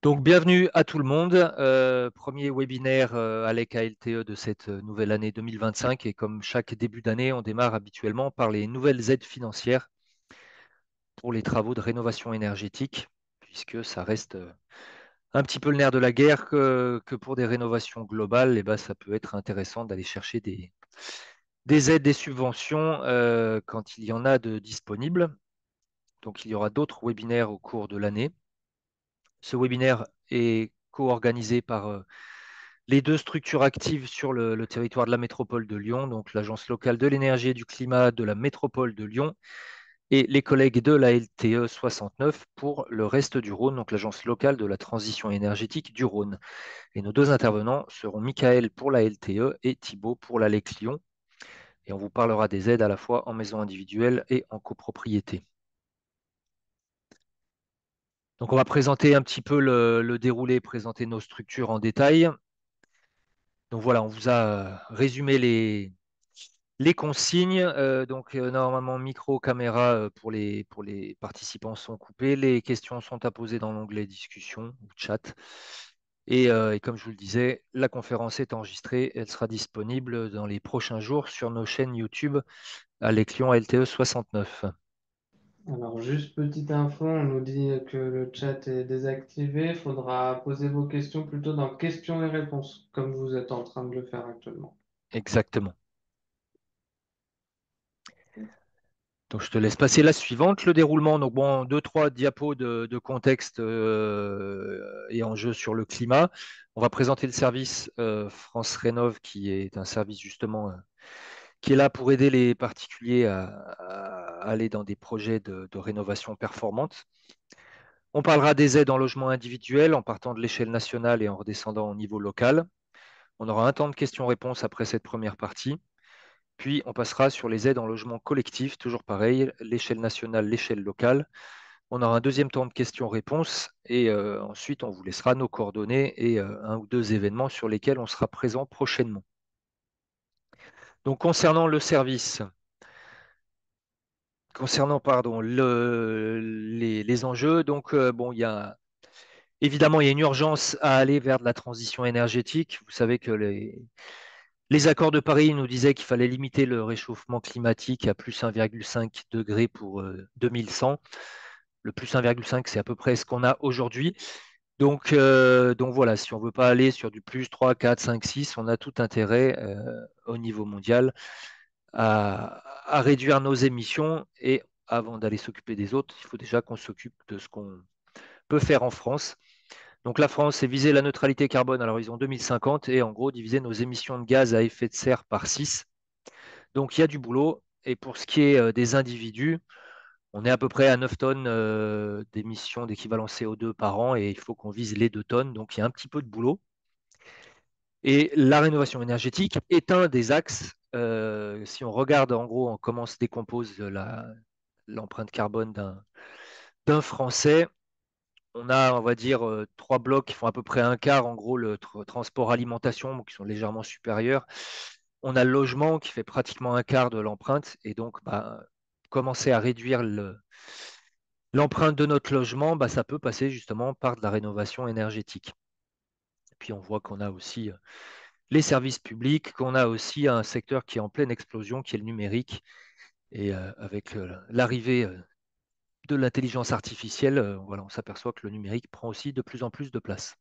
Donc, bienvenue à tout le monde. Premier webinaire à l'ECA-LTE de cette nouvelle année 2025. Et comme chaque début d'année, on démarre habituellement par les nouvelles aides financières pour les travaux de rénovation énergétique, puisque ça reste un petit peu le nerf de la guerre que pour des rénovations globales, et ben, ça peut être intéressant d'aller chercher des aides, des subventions quand il y en a de disponibles. Donc, il y aura d'autres webinaires au cours de l'année. Ce webinaire est co-organisé par les deux structures actives sur le territoire de la métropole de Lyon, donc l'Agence locale de l'énergie et du climat de la métropole de Lyon et les collègues de la LTE 69 pour le reste du Rhône, donc l'Agence locale de la transition énergétique du Rhône. Et nos deux intervenants seront Michael pour la LTE et Thibaut pour la LEC Lyon. Et on vous parlera des aides à la fois en maison individuelle et en copropriété. Donc on va présenter un petit peu le déroulé, présenter nos structures en détail. Donc voilà, on vous a résumé les consignes. Normalement, micro, caméra pour les participants sont coupés. Les questions sont à poser dans l'onglet discussion ou chat. Et comme je vous le disais, la conférence est enregistrée. Elle sera disponible dans les prochains jours sur nos chaînes YouTube à Lyon LTE 69. Alors, juste petite info, on nous dit que le chat est désactivé. Il faudra poser vos questions plutôt dans questions et réponses, comme vous êtes en train de le faire actuellement. Exactement. Donc, je te laisse passer la suivante, le déroulement. Donc, bon, deux, trois diapos de contexte et enjeux sur le climat. On va présenter le service France Rénov, qui est un service justement qui est là pour aider les particuliers à aller dans des projets de rénovation performante. On parlera des aides en logement individuel en partant de l'échelle nationale et en redescendant au niveau local. On aura un temps de questions-réponses après cette première partie. Puis, on passera sur les aides en logement collectif, toujours pareil, l'échelle nationale, l'échelle locale. On aura un deuxième temps de questions-réponses et ensuite, on vous laissera nos coordonnées et un ou deux événements sur lesquels on sera présent prochainement. Donc, concernant pardon, les enjeux, donc bon, évidemment, il y a une urgence à aller vers de la transition énergétique. Vous savez que les accords de Paris nous disaient qu'il fallait limiter le réchauffement climatique à plus 1,5 degré pour 2100. Le plus 1,5, c'est à peu près ce qu'on a aujourd'hui. Donc voilà, si on ne veut pas aller sur du plus 3, 4, 5, 6, on a tout intérêt au niveau mondial à réduire nos émissions. Et avant d'aller s'occuper des autres, il faut déjà qu'on s'occupe de ce qu'on peut faire en France. Donc la France, c'est viser la neutralité carbone à l'horizon 2050 et en gros diviser nos émissions de gaz à effet de serre par 6. Donc il y a du boulot. Et pour ce qui est des individus, on est à peu près à 9 tonnes d'émissions d'équivalent CO2 par an et il faut qu'on vise les 2 tonnes. Donc il y a un petit peu de boulot. Et la rénovation énergétique est un des axes. Si on regarde en gros comment se décompose l'empreinte carbone d'un Français, on a, on va dire, trois blocs qui font à peu près un quart, en gros, le transport alimentation, qui sont légèrement supérieurs. On a le logement qui fait pratiquement un quart de l'empreinte. Et donc, bah, commencer à réduire l'empreinte de notre logement, bah, ça peut passer justement par de la rénovation énergétique. Et puis, on voit qu'on a aussi les services publics, qu'on a aussi un secteur qui est en pleine explosion, qui est le numérique. Et avec l'arrivée de l'intelligence artificielle, voilà, on s'aperçoit que le numérique prend aussi de plus en plus de place.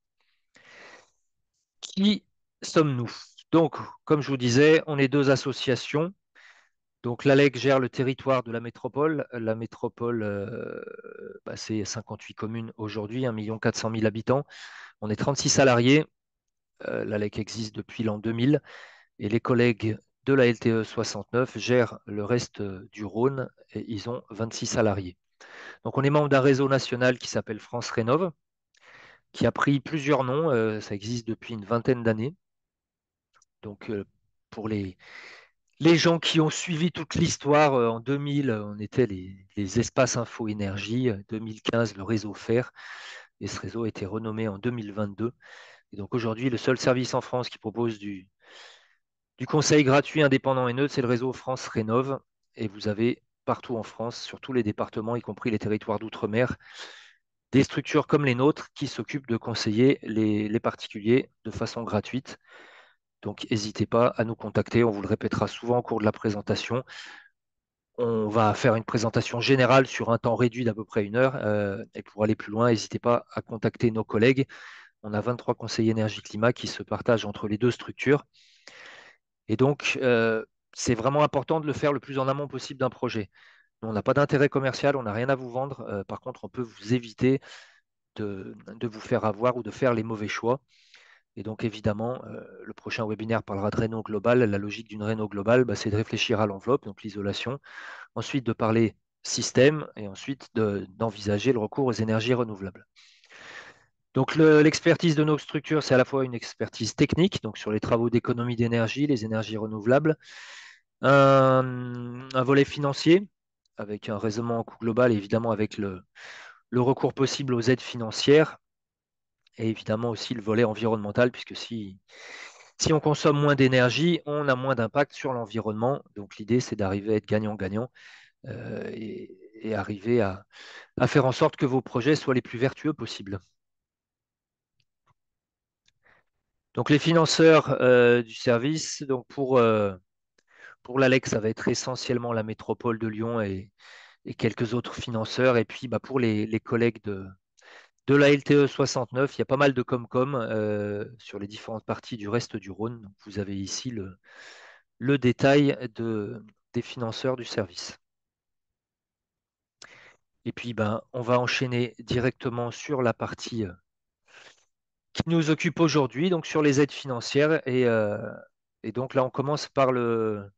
Qui sommes-nous? Donc, comme je vous disais, on est deux associations. Donc, l'ALEC gère le territoire de la métropole. La métropole, bah, c'est 58 communes aujourd'hui, 1 400 000 habitants. On est 36 salariés. L'ALEC existe depuis l'an 2000. Et les collègues de la LTE 69 gèrent le reste du Rhône et ils ont 26 salariés. Donc, on est membre d'un réseau national qui s'appelle France Rénov, qui a pris plusieurs noms. Ça existe depuis une vingtaine d'années. Donc, pour les gens qui ont suivi toute l'histoire, en 2000, on était les espaces info énergie, 2015, le réseau FAIR, et ce réseau a été renommé en 2022. Et donc aujourd'hui, le seul service en France qui propose du conseil gratuit, indépendant et neutre, c'est le réseau France Rénov. Et vous avez partout en France, sur tous les départements, y compris les territoires d'outre-mer, des structures comme les nôtres qui s'occupent de conseiller les particuliers de façon gratuite. Donc, n'hésitez pas à nous contacter. On vous le répétera souvent au cours de la présentation. On va faire une présentation générale sur un temps réduit d'à peu près 1 heure. Et pour aller plus loin, n'hésitez pas à contacter nos collègues. On a 23 conseillers énergie-climat qui se partagent entre les deux structures. Et donc, c'est vraiment important de le faire le plus en amont possible d'un projet. Nous, on n'a pas d'intérêt commercial, on n'a rien à vous vendre. Par contre, on peut vous éviter de vous faire avoir ou de faire les mauvais choix. Et donc, évidemment, le prochain webinaire parlera de réno global. La logique d'une réno globale, bah, c'est de réfléchir à l'enveloppe, donc l'isolation, ensuite de parler système et ensuite d'envisager le recours aux énergies renouvelables. Donc, l'expertise de nos structures, c'est à la fois une expertise technique, donc sur les travaux d'économie d'énergie, les énergies renouvelables, un volet financier, avec un raisonnement en coût global, évidemment avec le recours possible aux aides financières, et évidemment aussi le volet environnemental, puisque si on consomme moins d'énergie, on a moins d'impact sur l'environnement. Donc l'idée, c'est d'arriver à être gagnant-gagnant et arriver à faire en sorte que vos projets soient les plus vertueux possibles. Donc les financeurs du service, donc pour l'ALEC, ça va être essentiellement la métropole de Lyon et quelques autres financeurs. Et puis bah, pour les collègues de la LTE 69, il y a pas mal de Comcom sur les différentes parties du reste du Rhône. Donc, vous avez ici le détail des financeurs du service. Et puis, ben, on va enchaîner directement sur la partie qui nous occupe aujourd'hui, donc sur les aides financières. Et donc là, on commence par le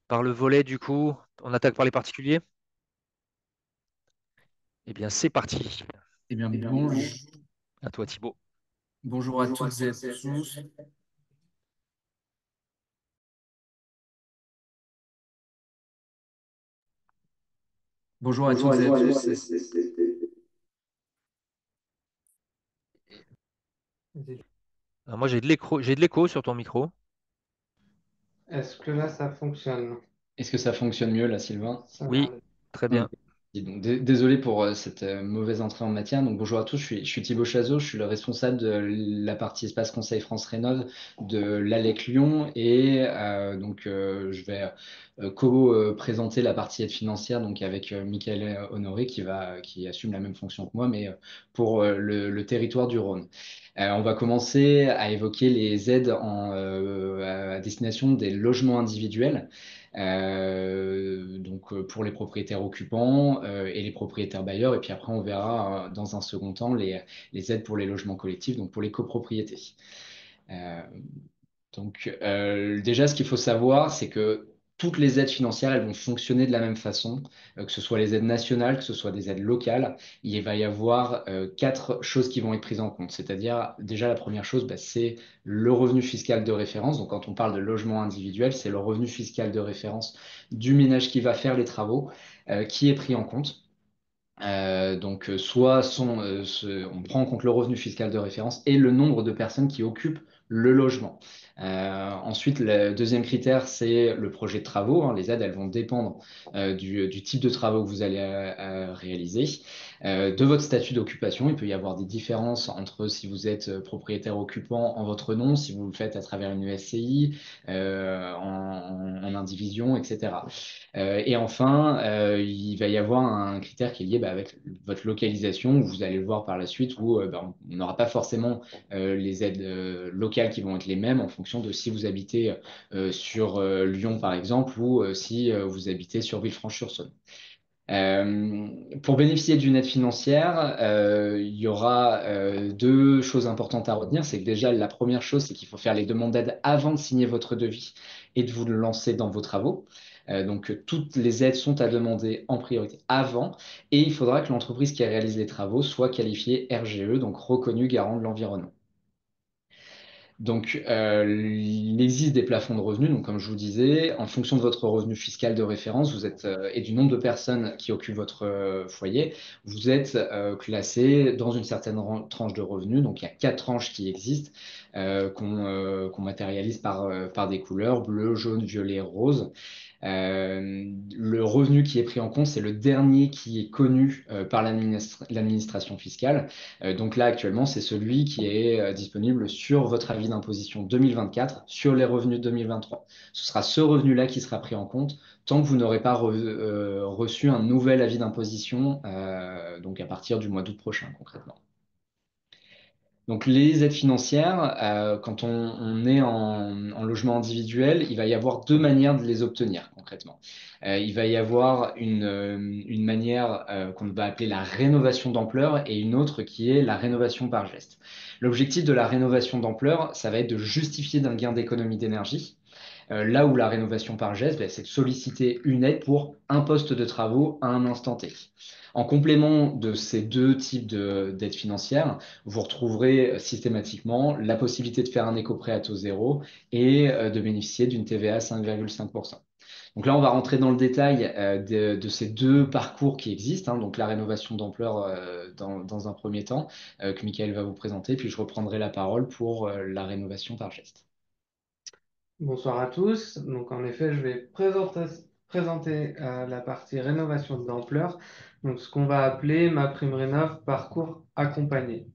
volet, du coup, on attaque par les particuliers. Eh bien, c'est parti. Eh bien, À toi, Thibaut. bonjour à toutes et à tous. Bonjour à toutes et à tous. Alors, moi, j'ai de l'écho sur ton micro. Est-ce que là, ça fonctionne? Est-ce que ça fonctionne mieux là, Sylvain? Ça a l'air Oui, de- très Ok. bien. Et donc, désolé pour cette mauvaise entrée en matière. Donc, bonjour à tous, je suis Thibaut Chazot, je suis le responsable de la partie Espace Conseil France Rénov de l'ALEC Lyon et je vais co-présenter la partie aide financière donc avec Michael Honoré qui assume la même fonction que moi, mais pour le territoire du Rhône. On va commencer à évoquer les aides à destination des logements individuels. Pour les propriétaires occupants et les propriétaires bailleurs. Et puis après, on verra dans un second temps les aides pour les logements collectifs, donc pour les copropriétés. Euh, Déjà, ce qu'il faut savoir, c'est que toutes les aides financières, elles vont fonctionner de la même façon, que ce soit les aides nationales, que ce soit des aides locales. Il va y avoir quatre choses qui vont être prises en compte. C'est-à-dire, déjà, la première chose, bah, c'est le revenu fiscal de référence. Donc, quand on parle de logement individuel, c'est le revenu fiscal de référence du ménage qui va faire les travaux, qui est pris en compte. On prend en compte le revenu fiscal de référence et le nombre de personnes qui occupent le logement. Ensuite, le deuxième critère, c'est le projet de travaux, hein. Les aides, elles vont dépendre du type de travaux que vous allez réaliser, de votre statut d'occupation. Il peut y avoir des différences entre si vous êtes propriétaire occupant en votre nom, si vous le faites à travers une SCI, en indivision, etc. Et enfin, il va y avoir un critère qui est lié avec votre localisation, où vous allez le voir par la suite, où on n'aura pas forcément les aides locales qui vont être les mêmes en fonction de si vous habitez sur Lyon, par exemple, ou si vous habitez sur Villefranche-sur-Saône. Pour bénéficier d'une aide financière, il y aura deux choses importantes à retenir. C'est que déjà, la première chose, c'est qu'il faut faire les demandes d'aide avant de signer votre devis et de vous lancer dans vos travaux. Toutes les aides sont à demander en priorité avant et il faudra que l'entreprise qui réalise les travaux soit qualifiée RGE, donc reconnue garant de l'environnement. Il existe des plafonds de revenus. Donc, comme je vous disais, en fonction de votre revenu fiscal de référence, et du nombre de personnes qui occupent votre foyer, vous êtes classé dans une certaine tranche de revenus. Donc, il y a quatre tranches qui existent, qu'on matérialise par des couleurs bleu, jaune, violet, rose. Le revenu qui est pris en compte, c'est le dernier qui est connu par l'administration fiscale. Donc là, actuellement, c'est celui qui est disponible sur votre avis d'imposition 2024 sur les revenus de 2023. Ce sera ce revenu-là qui sera pris en compte tant que vous n'aurez pas reçu un nouvel avis d'imposition, donc à partir du mois d'août prochain, concrètement. Donc les aides financières, quand on est en logement individuel, il va y avoir deux manières de les obtenir concrètement. Il va y avoir une manière qu'on va appeler la rénovation d'ampleur et une autre qui est la rénovation par geste. L'objectif de la rénovation d'ampleur, ça va être de justifier d'un gain d'économie d'énergie. Là où la rénovation par geste, ben, c'est de solliciter une aide pour un poste de travaux à un instant T. En complément de ces deux types d'aides financières, vous retrouverez systématiquement la possibilité de faire un éco-prêt à taux zéro et de bénéficier d'une TVA à 5,5%. Donc là, on va rentrer dans le détail de ces deux parcours qui existent, hein, donc la rénovation d'ampleur dans un premier temps, que Michael va vous présenter, puis je reprendrai la parole pour la rénovation par geste. Bonsoir à tous. Donc, en effet, je vais présenter la partie rénovation d'ampleur, donc ce qu'on va appeler ma prime rénov parcours accompagné.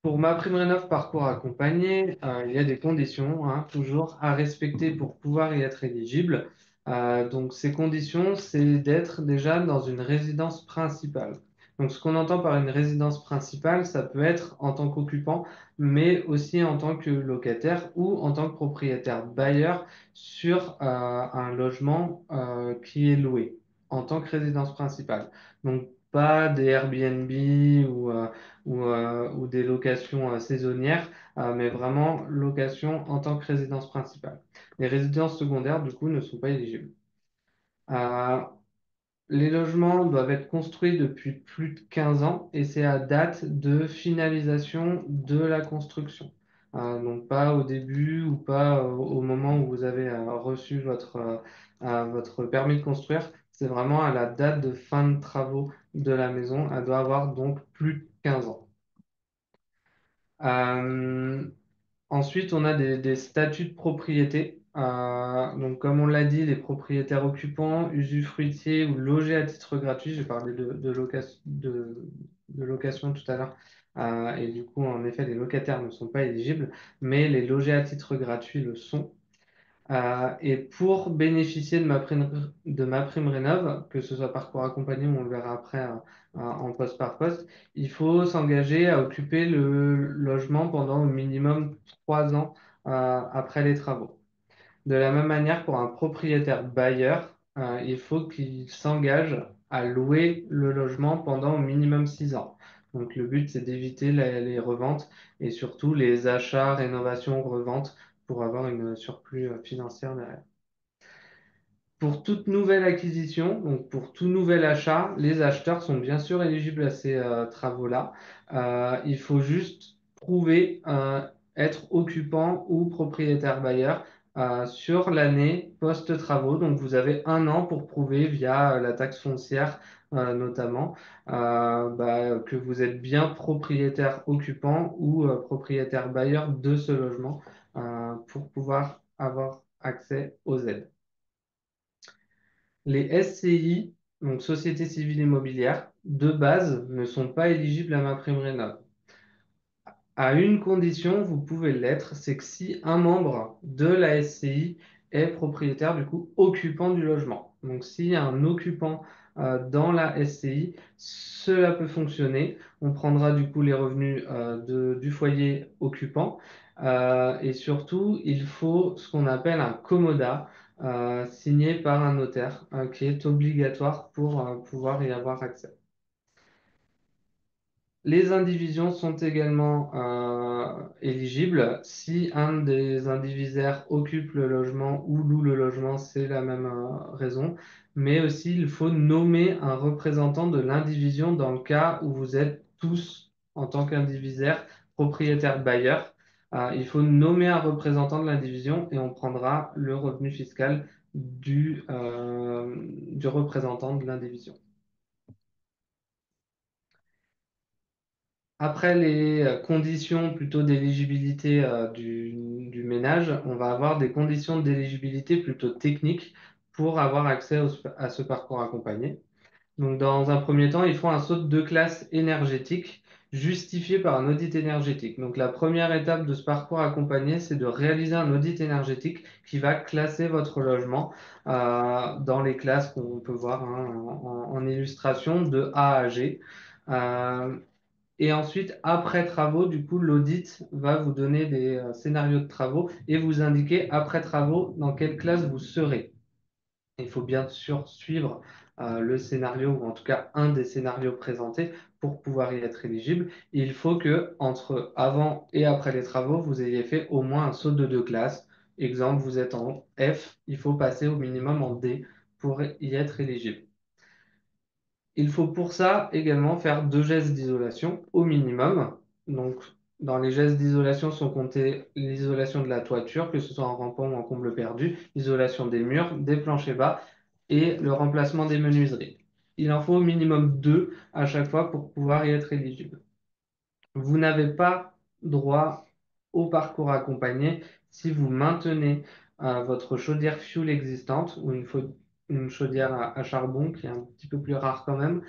Pour ma prime rénov parcours accompagné, il y a des conditions, hein, toujours à respecter pour pouvoir y être éligible. Donc, ces conditions, c'est d'être déjà dans une résidence principale. Donc, ce qu'on entend par une résidence principale, ça peut être en tant qu'occupant, mais aussi en tant que locataire ou en tant que propriétaire bailleur sur un logement qui est loué en tant que résidence principale. Donc, pas des Airbnb ou des locations saisonnières, mais vraiment location en tant que résidence principale. Les résidences secondaires, du coup, ne sont pas éligibles. Euh, les logements doivent être construits depuis plus de 15 ans et c'est à date de finalisation de la construction. Donc pas au début ou pas au moment où vous avez reçu votre permis de construire. C'est vraiment à la date de fin de travaux de la maison. Elle doit avoir donc plus de 15 ans. Euh, Ensuite, on a des statuts de propriété. Donc, comme on l'a dit, les propriétaires occupants, usufruitiers ou logés à titre gratuit. J'ai parlé de location tout à l'heure. Et du coup, en effet, les locataires ne sont pas éligibles, mais les logés à titre gratuit le sont. Et pour bénéficier de ma prime rénov, que ce soit parcours accompagné ou on le verra après en poste par poste, il faut s'engager à occuper le logement pendant au minimum 3 ans après les travaux. De la même manière, pour un propriétaire bailleur, il faut qu'il s'engage à louer le logement pendant au minimum 6 ans. Donc le but, c'est d'éviter les reventes et surtout les achats, rénovations, reventes pour avoir une surplus financière derrière. Pour toute nouvelle acquisition, donc pour tout nouvel achat, les acheteurs sont bien sûr éligibles à ces travaux-là. Il faut juste prouver être occupant ou propriétaire bailleur sur l'année post-travaux. Donc vous avez un an pour prouver via la taxe foncière notamment que vous êtes bien propriétaire occupant ou propriétaire bailleur de ce logement pour pouvoir avoir accès aux aides. Les SCI, donc Société Civile Immobilière, de base, ne sont pas éligibles à ma prime rénov. À une condition, vous pouvez l'être, c'est que si un membre de la SCI est propriétaire, du coup, occupant du logement. Donc, s'il y a un occupant dans la SCI, cela peut fonctionner. On prendra du coup les revenus du foyer occupant. Et surtout, il faut ce qu'on appelle un commodat signé par un notaire qui est obligatoire pour pouvoir y avoir accès. Les indivisions sont également éligibles si un des indivisaires occupe le logement ou loue le logement, c'est la même raison. Mais aussi, il faut nommer un représentant de l'indivision dans le cas où vous êtes tous, en tant qu'indivisaire, propriétaire bailleur. Il faut nommer un représentant de l'indivision et on prendra le revenu fiscal du représentant de l'indivision. Après les conditions plutôt d'éligibilité du ménage, on va avoir des conditions d'éligibilité plutôt techniques pour avoir accès à ce parcours accompagné. Donc, dans un premier temps, il faut un saut de 2 classes énergétiques justifié par un audit énergétique. Donc, la première étape de ce parcours accompagné, c'est de réaliser un audit énergétique qui va classer votre logement dans les classes qu'on peut voir hein, en illustration de A à G. Euh, et ensuite, après travaux, du coup, l'audit va vous donner des scénarios de travaux et vous indiquer après travaux dans quelle classe vous serez. Il faut bien sûr suivre le scénario ou en tout cas un des scénarios présentés pour pouvoir y être éligible. Il faut que entre avant et après les travaux, vous ayez fait au moins un saut de 2 classes. Exemple, vous êtes en F, il faut passer au minimum en D pour y être éligible. Il faut pour ça également faire 2 gestes d'isolation au minimum. Donc, dans les gestes d'isolation sont comptés l'isolation de la toiture, que ce soit en rampant ou en comble perdu, l'isolation des murs, des planchers bas et le remplacement des menuiseries. Il en faut au minimum 2 à chaque fois pour pouvoir y être éligible. Vous n'avez pas droit au parcours accompagné si vous maintenez votre chaudière fuel existante ou une chaudière à charbon qui est un petit peu plus rare quand même.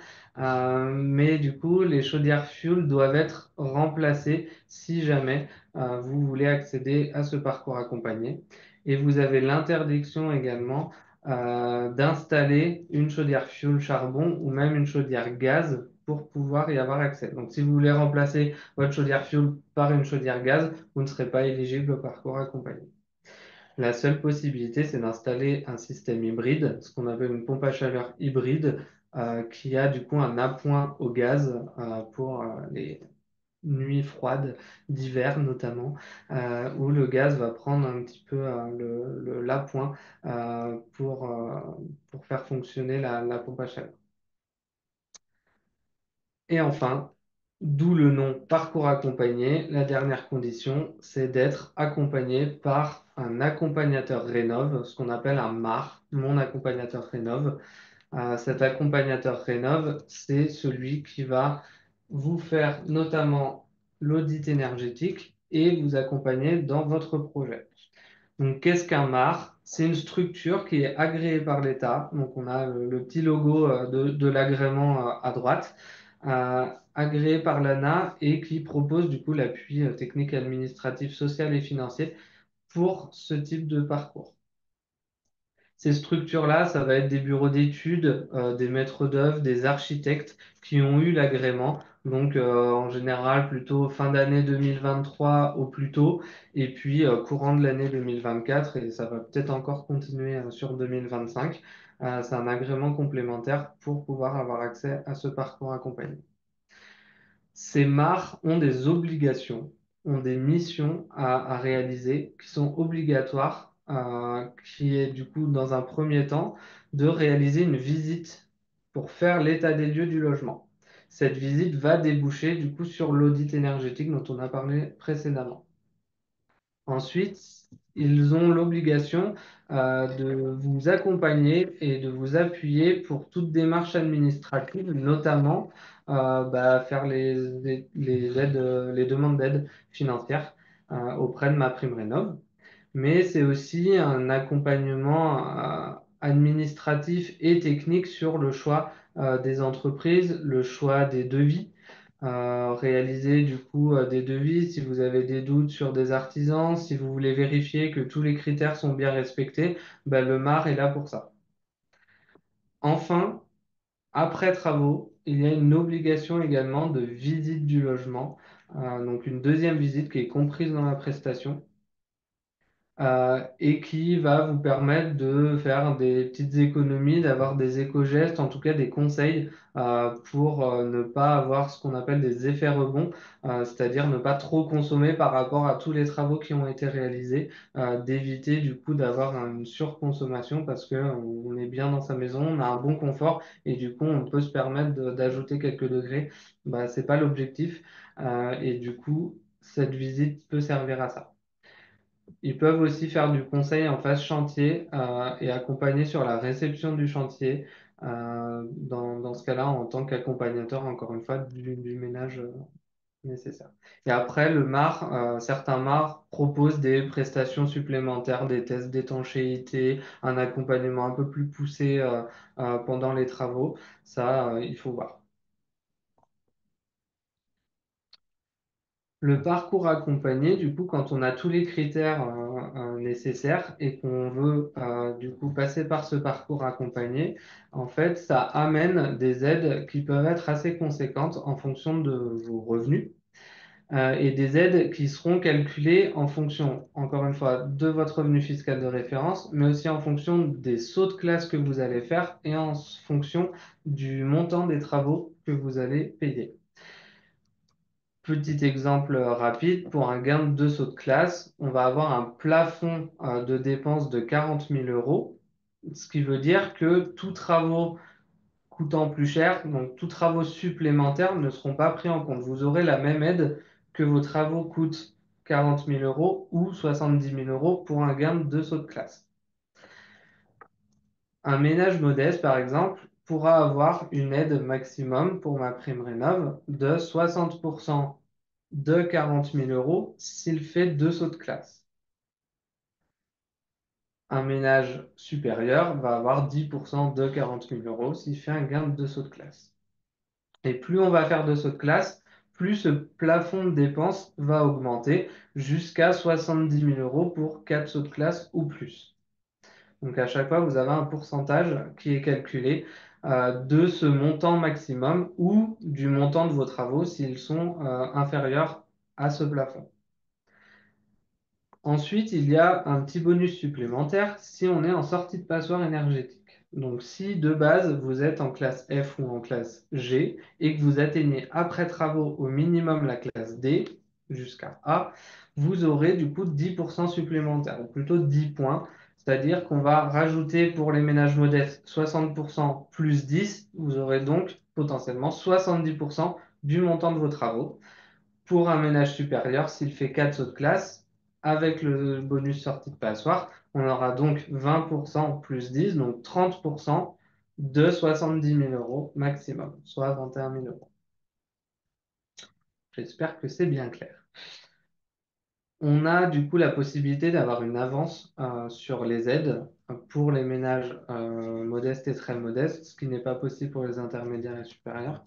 Mais du coup, les chaudières fuel doivent être remplacées si jamais vous voulez accéder à ce parcours accompagné. Et vous avez l'interdiction également d'installer une chaudière fuel charbon ou même une chaudière gaz pour pouvoir y avoir accès. Donc, si vous voulez remplacer votre chaudière fuel par une chaudière gaz, vous ne serez pas éligible au parcours accompagné. La seule possibilité, c'est d'installer un système hybride, ce qu'on appelle une pompe à chaleur hybride, qui a du coup un appoint au gaz pour les nuits froides d'hiver notamment, où le gaz va prendre un petit peu l'appoint pour faire fonctionner la pompe à chaleur. Et enfin, d'où le nom parcours accompagné. La dernière condition, c'est d'être accompagné par un accompagnateur rénov, ce qu'on appelle un MAR, mon accompagnateur rénov. Cet accompagnateur rénov, c'est celui qui va vous faire notamment l'audit énergétique et vous accompagner dans votre projet. Donc, qu'est-ce qu'un MAR? C'est une structure qui est agréée par l'État. Donc, on a le petit logo de l'agrément à droite, agréé par l'ANA et qui propose du coup l'appui technique, administratif, social et financier pour ce type de parcours. Ces structures-là, ça va être des bureaux d'études, des maîtres d'œuvre, des architectes qui ont eu l'agrément. Donc, en général, plutôt fin d'année 2023 au plus tôt, et puis courant de l'année 2024, et ça va peut-être encore continuer sur 2025. C'est un agrément complémentaire pour pouvoir avoir accès à ce parcours accompagné. Ces MAR ont des obligations, ont des missions à réaliser qui sont obligatoires, qui est du coup dans un premier temps de réaliser une visite pour faire l'état des lieux du logement. Cette visite va déboucher du coup sur l'audit énergétique dont on a parlé précédemment. Ensuite, ils ont l'obligation de vous accompagner et de vous appuyer pour toute démarche administrative, notamment faire les aides, les demandes d'aide financière auprès de MaPrimeRénov'. Mais c'est aussi un accompagnement administratif et technique sur le choix des entreprises, le choix des devis, réaliser du coup des devis si vous avez des doutes sur des artisans, si vous voulez vérifier que tous les critères sont bien respectés, ben, le MAR est là pour ça. Enfin, après travaux, il y a une obligation également de visite du logement, donc une deuxième visite qui est comprise dans la prestation et qui va vous permettre de faire des petites économies, d'avoir des éco-gestes, en tout cas des conseils pour ne pas avoir ce qu'on appelle des effets rebonds, c'est-à-dire ne pas trop consommer par rapport à tous les travaux qui ont été réalisés, d'éviter du coup d'avoir une surconsommation parce qu'on est bien dans sa maison, on a un bon confort et du coup on peut se permettre d'ajouter quelques degrés. Bah, c'est pas l'objectif et du coup cette visite peut servir à ça. Ils peuvent aussi faire du conseil en phase chantier et accompagner sur la réception du chantier, dans ce cas-là, en tant qu'accompagnateur, encore une fois, du ménage. nécessaire. Et après, le MAR, certains MAR proposent des prestations supplémentaires, des tests d'étanchéité, un accompagnement un peu plus poussé pendant les travaux. Ça, il faut voir. Le parcours accompagné, du coup, quand on a tous les critères nécessaires et qu'on veut du coup passer par ce parcours accompagné, en fait, ça amène des aides qui peuvent être assez conséquentes en fonction de vos revenus et des aides qui seront calculées en fonction, encore une fois, de votre revenu fiscal de référence, mais aussi en fonction des sauts de classe que vous allez faire et en fonction du montant des travaux que vous allez payer. Petit exemple rapide, pour un gain de 2 sauts de classe, on va avoir un plafond de dépenses de 40 000 euros, ce qui veut dire que tous travaux coûtant plus cher, donc tous travaux supplémentaires ne seront pas pris en compte. Vous aurez la même aide que vos travaux coûtent 40 000 euros ou 70 000 euros pour un gain de 2 sauts de classe. Un ménage modeste, par exemple, pourra avoir une aide maximum pour ma prime rénov de 60% de 40 000 euros s'il fait 2 sauts de classe. Un ménage supérieur va avoir 10% de 40 000 euros s'il fait un gain de 2 sauts de classe. Et plus on va faire de sauts de classe, plus ce plafond de dépenses va augmenter jusqu'à 70 000 euros pour 4 sauts de classe ou plus. Donc à chaque fois, vous avez un pourcentage qui est calculé de ce montant maximum ou du montant de vos travaux s'ils sont inférieurs à ce plafond. Ensuite, il y a un petit bonus supplémentaire si on est en sortie de passoire énergétique. Donc, si de base vous êtes en classe F ou en classe G et que vous atteignez après travaux au minimum la classe D jusqu'à A, vous aurez du coup 10% supplémentaires, ou plutôt 10 points. C'est-à-dire qu'on va rajouter pour les ménages modestes 60% plus 10, vous aurez donc potentiellement 70% du montant de vos travaux. Pour un ménage supérieur, s'il fait 4 sauts de classe, avec le bonus sortie de passoire, on aura donc 20% plus 10, donc 30% de 70 000 euros maximum, soit 21 000 euros. J'espère que c'est bien clair. On a du coup la possibilité d'avoir une avance sur les aides pour les ménages modestes et très modestes, ce qui n'est pas possible pour les intermédiaires et supérieurs.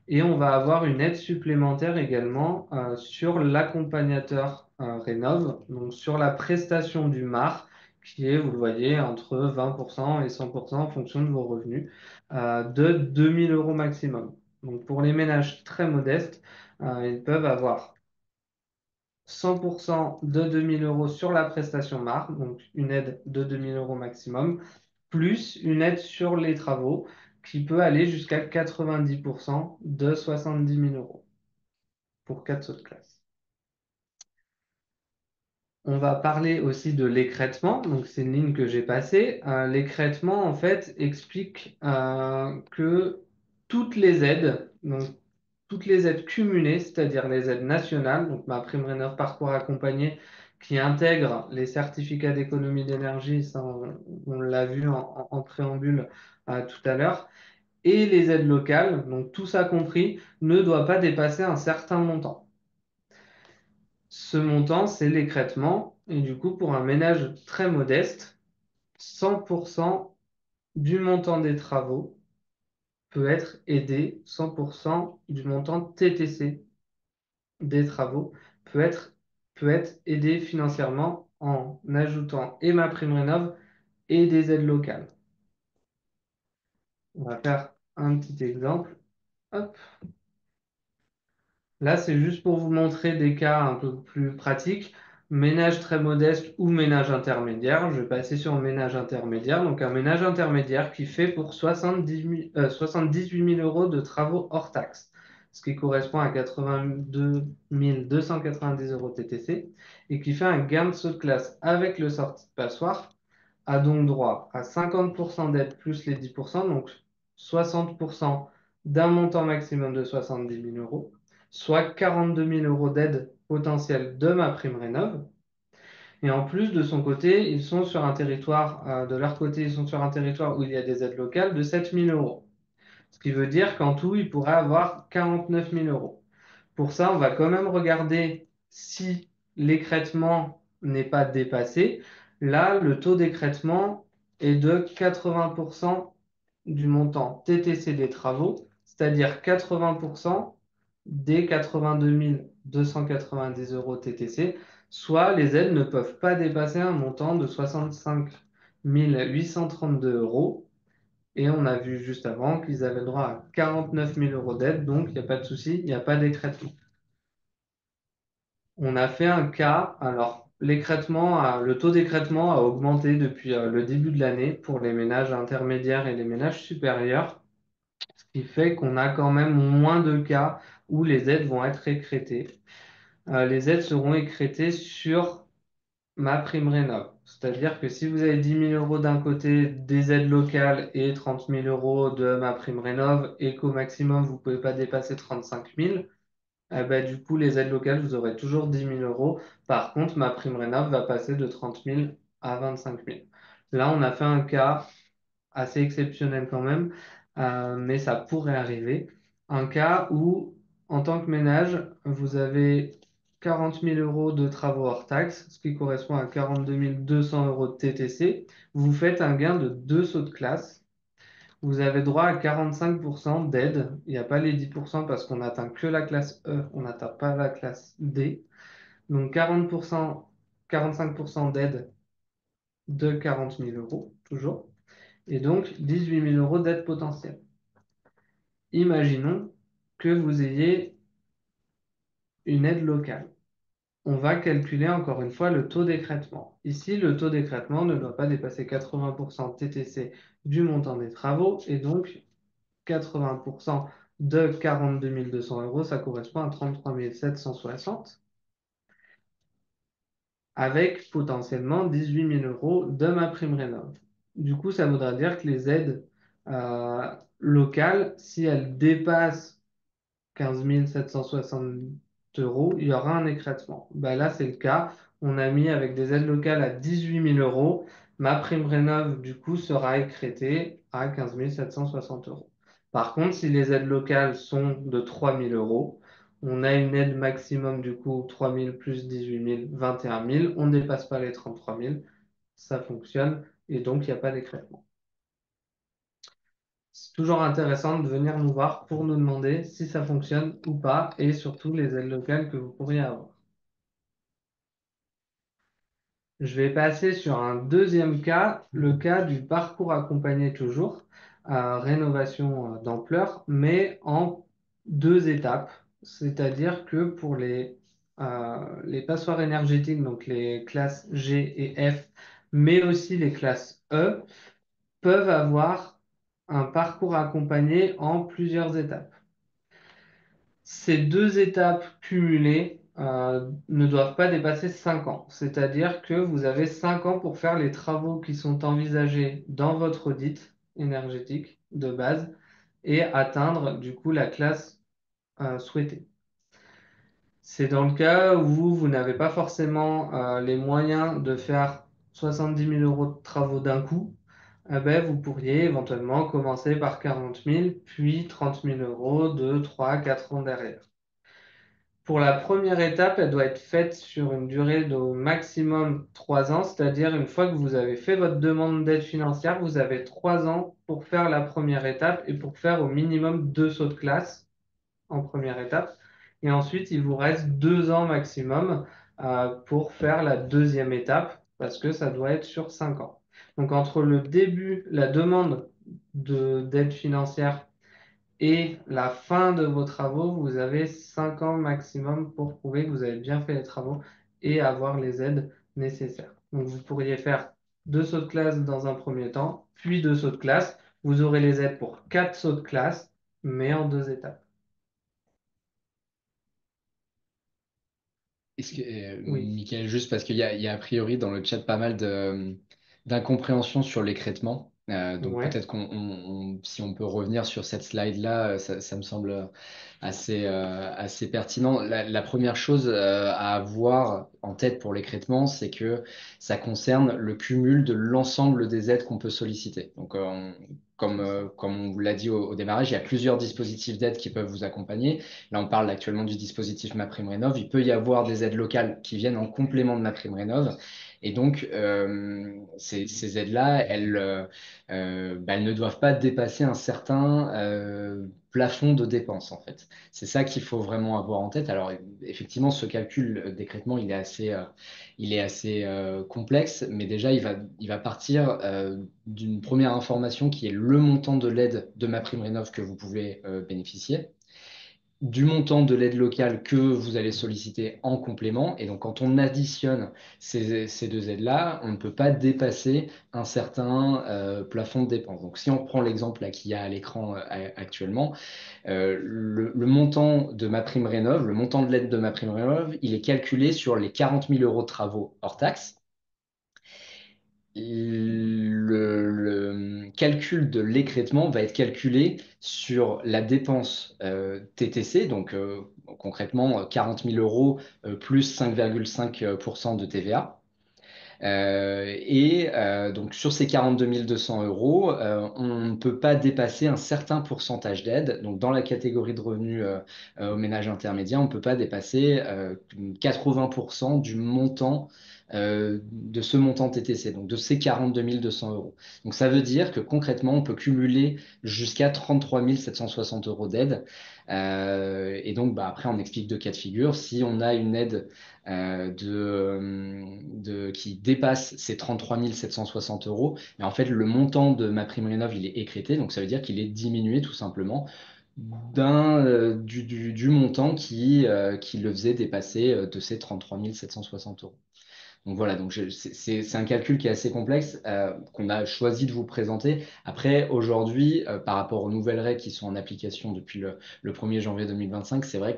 Et on va avoir une aide supplémentaire également sur l'accompagnateur Rénov, donc sur la prestation du MAR, qui est, vous le voyez, entre 20% et 100% en fonction de vos revenus, de 2 000 euros maximum. Donc pour les ménages très modestes, ils peuvent avoir 100% de 2 000 euros sur la prestation MAR, donc une aide de 2 000 euros maximum, plus une aide sur les travaux qui peut aller jusqu'à 90% de 70 000 euros pour 4 sauts de classe. On va parler aussi de l'écrêtement, donc c'est une ligne que j'ai passée. L'écrêtement, en fait, explique que toutes les aides, donc toutes les aides cumulées, c'est-à-dire les aides nationales, donc ma prime Rénov' parcours accompagné, qui intègre les certificats d'économie d'énergie, ça on l'a vu en préambule tout à l'heure, et les aides locales, donc tout ça compris, ne doit pas dépasser un certain montant. Ce montant, c'est l'écrêtement, et du coup, pour un ménage très modeste, 100% du montant des travaux peut être aidé, 100% du montant TTC des travaux peut être aidé financièrement en ajoutant et ma prime rénov et des aides locales. On va faire un petit exemple. Hop. Là, c'est juste pour vous montrer des cas un peu plus pratiques. Ménage très modeste ou ménage intermédiaire. Je vais passer sur ménage intermédiaire. Donc, un ménage intermédiaire qui fait pour 78 000 euros de travaux hors taxes, ce qui correspond à 82 290 euros TTC, et qui fait un gain de saut de classe avec le sortie de passoire, a donc droit à 50% d'aide plus les 10%, donc 60% d'un montant maximum de 70 000 euros, soit 42 000 euros d'aide potentielle de ma prime rénov'. Et en plus, de son côté, ils sont sur un territoire, de leur côté, ils sont sur un territoire où il y a des aides locales de 7 000 euros. Ce qui veut dire qu'en tout, ils pourraient avoir 49 000 euros. Pour ça, on va quand même regarder si l'écrêtement n'est pas dépassé. Là, le taux d'écrêtement est de 80% du montant TTC des travaux, c'est-à-dire 80% des 82 290 euros TTC, soit les aides ne peuvent pas dépasser un montant de 65 832 euros. Et on a vu juste avant qu'ils avaient le droit à 49 000 euros d'aide, donc il n'y a pas de souci, il n'y a pas d'écrêtement. On a fait un cas, alors le taux d'écrêtement a augmenté depuis le début de l'année pour les ménages intermédiaires et les ménages supérieurs, ce qui fait qu'on a quand même moins de cas où les aides vont être écrêtées. Les aides seront écrêtées sur ma prime rénov. C'est-à-dire que si vous avez 10 000 euros d'un côté des aides locales et 30 000 euros de ma prime rénov et qu'au maximum vous ne pouvez pas dépasser 35 000, eh ben, du coup les aides locales vous aurez toujours 10 000 euros. Par contre, ma prime rénov va passer de 30 000 à 25 000. Là, on a fait un cas assez exceptionnel quand même, mais ça pourrait arriver. Un cas où, en tant que ménage, vous avez 40 000 euros de travaux hors taxes, ce qui correspond à 42 200 euros de TTC. Vous faites un gain de 2 sauts de classe. Vous avez droit à 45% d'aide. Il n'y a pas les 10% parce qu'on n'atteint que la classe E, on n'atteint pas la classe D. Donc 40%, 45% d'aide de 40 000 euros, toujours. Et donc 18 000 euros d'aide potentielle. Imaginons que vous ayez une aide locale. On va calculer encore une fois le taux d'écrêtement. Ici, le taux d'écrêtement ne doit pas dépasser 80% TTC du montant des travaux et donc 80% de 42 200 euros, ça correspond à 33 760 avec potentiellement 18 000 euros de ma prime rénov. Du coup, ça voudra dire que les aides locales, si elles dépassent 15 760 euros, il y aura un écrêtement. Ben là, c'est le cas. On a mis avec des aides locales à 18 000 euros. Ma prime rénov, du coup, sera écrêtée à 15 760 euros. Par contre, si les aides locales sont de 3 000 euros, on a une aide maximum, du coup, 3 000 plus 18 000, 21 000. On ne dépasse pas les 33 000. Ça fonctionne et donc il n'y a pas d'écrêtement. C'est toujours intéressant de venir nous voir pour nous demander si ça fonctionne ou pas et surtout les aides locales que vous pourriez avoir. Je vais passer sur un deuxième cas, le cas du parcours accompagné toujours, à rénovation d'ampleur, mais en deux étapes. C'est-à-dire que pour les passoires énergétiques, donc les classes G et F, mais aussi les classes E, peuvent avoir un parcours accompagné en plusieurs étapes. Ces deux étapes cumulées ne doivent pas dépasser 5 ans. C'est-à-dire que vous avez 5 ans pour faire les travaux qui sont envisagés dans votre audit énergétique de base et atteindre du coup la classe souhaitée. C'est dans le cas où vous n'avez pas forcément les moyens de faire 70 000 euros de travaux d'un coup. Ben, vous pourriez éventuellement commencer par 40 000, puis 30 000 euros de 3 à 4 ans derrière. Pour la première étape, elle doit être faite sur une durée d'au maximum 3 ans, c'est-à-dire une fois que vous avez fait votre demande d'aide financière, vous avez 3 ans pour faire la première étape et pour faire au minimum 2 sauts de classe en première étape. Et ensuite, il vous reste 2 ans maximum pour faire la deuxième étape parce que ça doit être sur 5 ans. Donc entre le début, la demande d'aide financière et la fin de vos travaux, vous avez 5 ans maximum pour prouver que vous avez bien fait les travaux et avoir les aides nécessaires. Donc vous pourriez faire 2 sauts de classe dans un premier temps, puis 2 sauts de classe. Vous aurez les aides pour 4 sauts de classe, mais en 2 étapes. Est-ce que, Oui, Michael, juste parce qu'il y a a priori dans le chat pas mal d'incompréhension sur l'écrêtement. Donc ouais. peut-être si on peut revenir sur cette slide-là, ça me semble assez pertinent. La première chose à avoir en tête pour l'écrêtement, c'est que ça concerne le cumul de l'ensemble des aides qu'on peut solliciter. Donc comme on vous l'a dit au démarrage, il y a plusieurs dispositifs d'aide qui peuvent vous accompagner. Là, on parle actuellement du dispositif MaPrimeRénov'. Il peut y avoir des aides locales qui viennent en complément de MaPrimeRénov'. Et donc, ces aides-là, elles ne doivent pas dépasser un certain plafond de dépenses, en fait. C'est ça qu'il faut vraiment avoir en tête. Alors, effectivement, ce calcul d'écrêtement, il est assez complexe, mais déjà, il va partir d'une première information qui est le montant de l'aide de MaPrimeRénov' que vous pouvez bénéficier, du montant de l'aide locale que vous allez solliciter en complément. Et donc, quand on additionne ces deux aides-là, on ne peut pas dépasser un certain plafond de dépenses. Donc, si on prend l'exemple là qu'il y a à l'écran actuellement, le montant de MaPrimeRénov', le montant de l'aide de MaPrimeRénov', il est calculé sur les 40 000 euros de travaux hors taxes. Le calcul de l'écrêtement va être calculé sur la dépense TTC, donc concrètement 40 000 euros plus 5,5% de TVA. Donc sur ces 42 200 euros, on ne peut pas dépasser un certain pourcentage d'aide. Donc dans la catégorie de revenus aux ménages intermédiaires, on ne peut pas dépasser 80% du montant de ce montant TTC, donc de ces 42 200 euros. Donc ça veut dire que concrètement, on peut cumuler jusqu'à 33 760 euros d'aide. Et donc après, on explique deux cas de figure. Si on a une aide qui dépasse ces 33 760 euros. Mais en fait, le montant de MaPrimeRénov', il est écrété, donc ça veut dire qu'il est diminué tout simplement du montant qui le faisait dépasser de ces 33 760 euros. Donc voilà, donc c'est un calcul qui est assez complexe qu'on a choisi de vous présenter. Après, aujourd'hui, par rapport aux nouvelles règles qui sont en application depuis le 1er janvier 2025, c'est vrai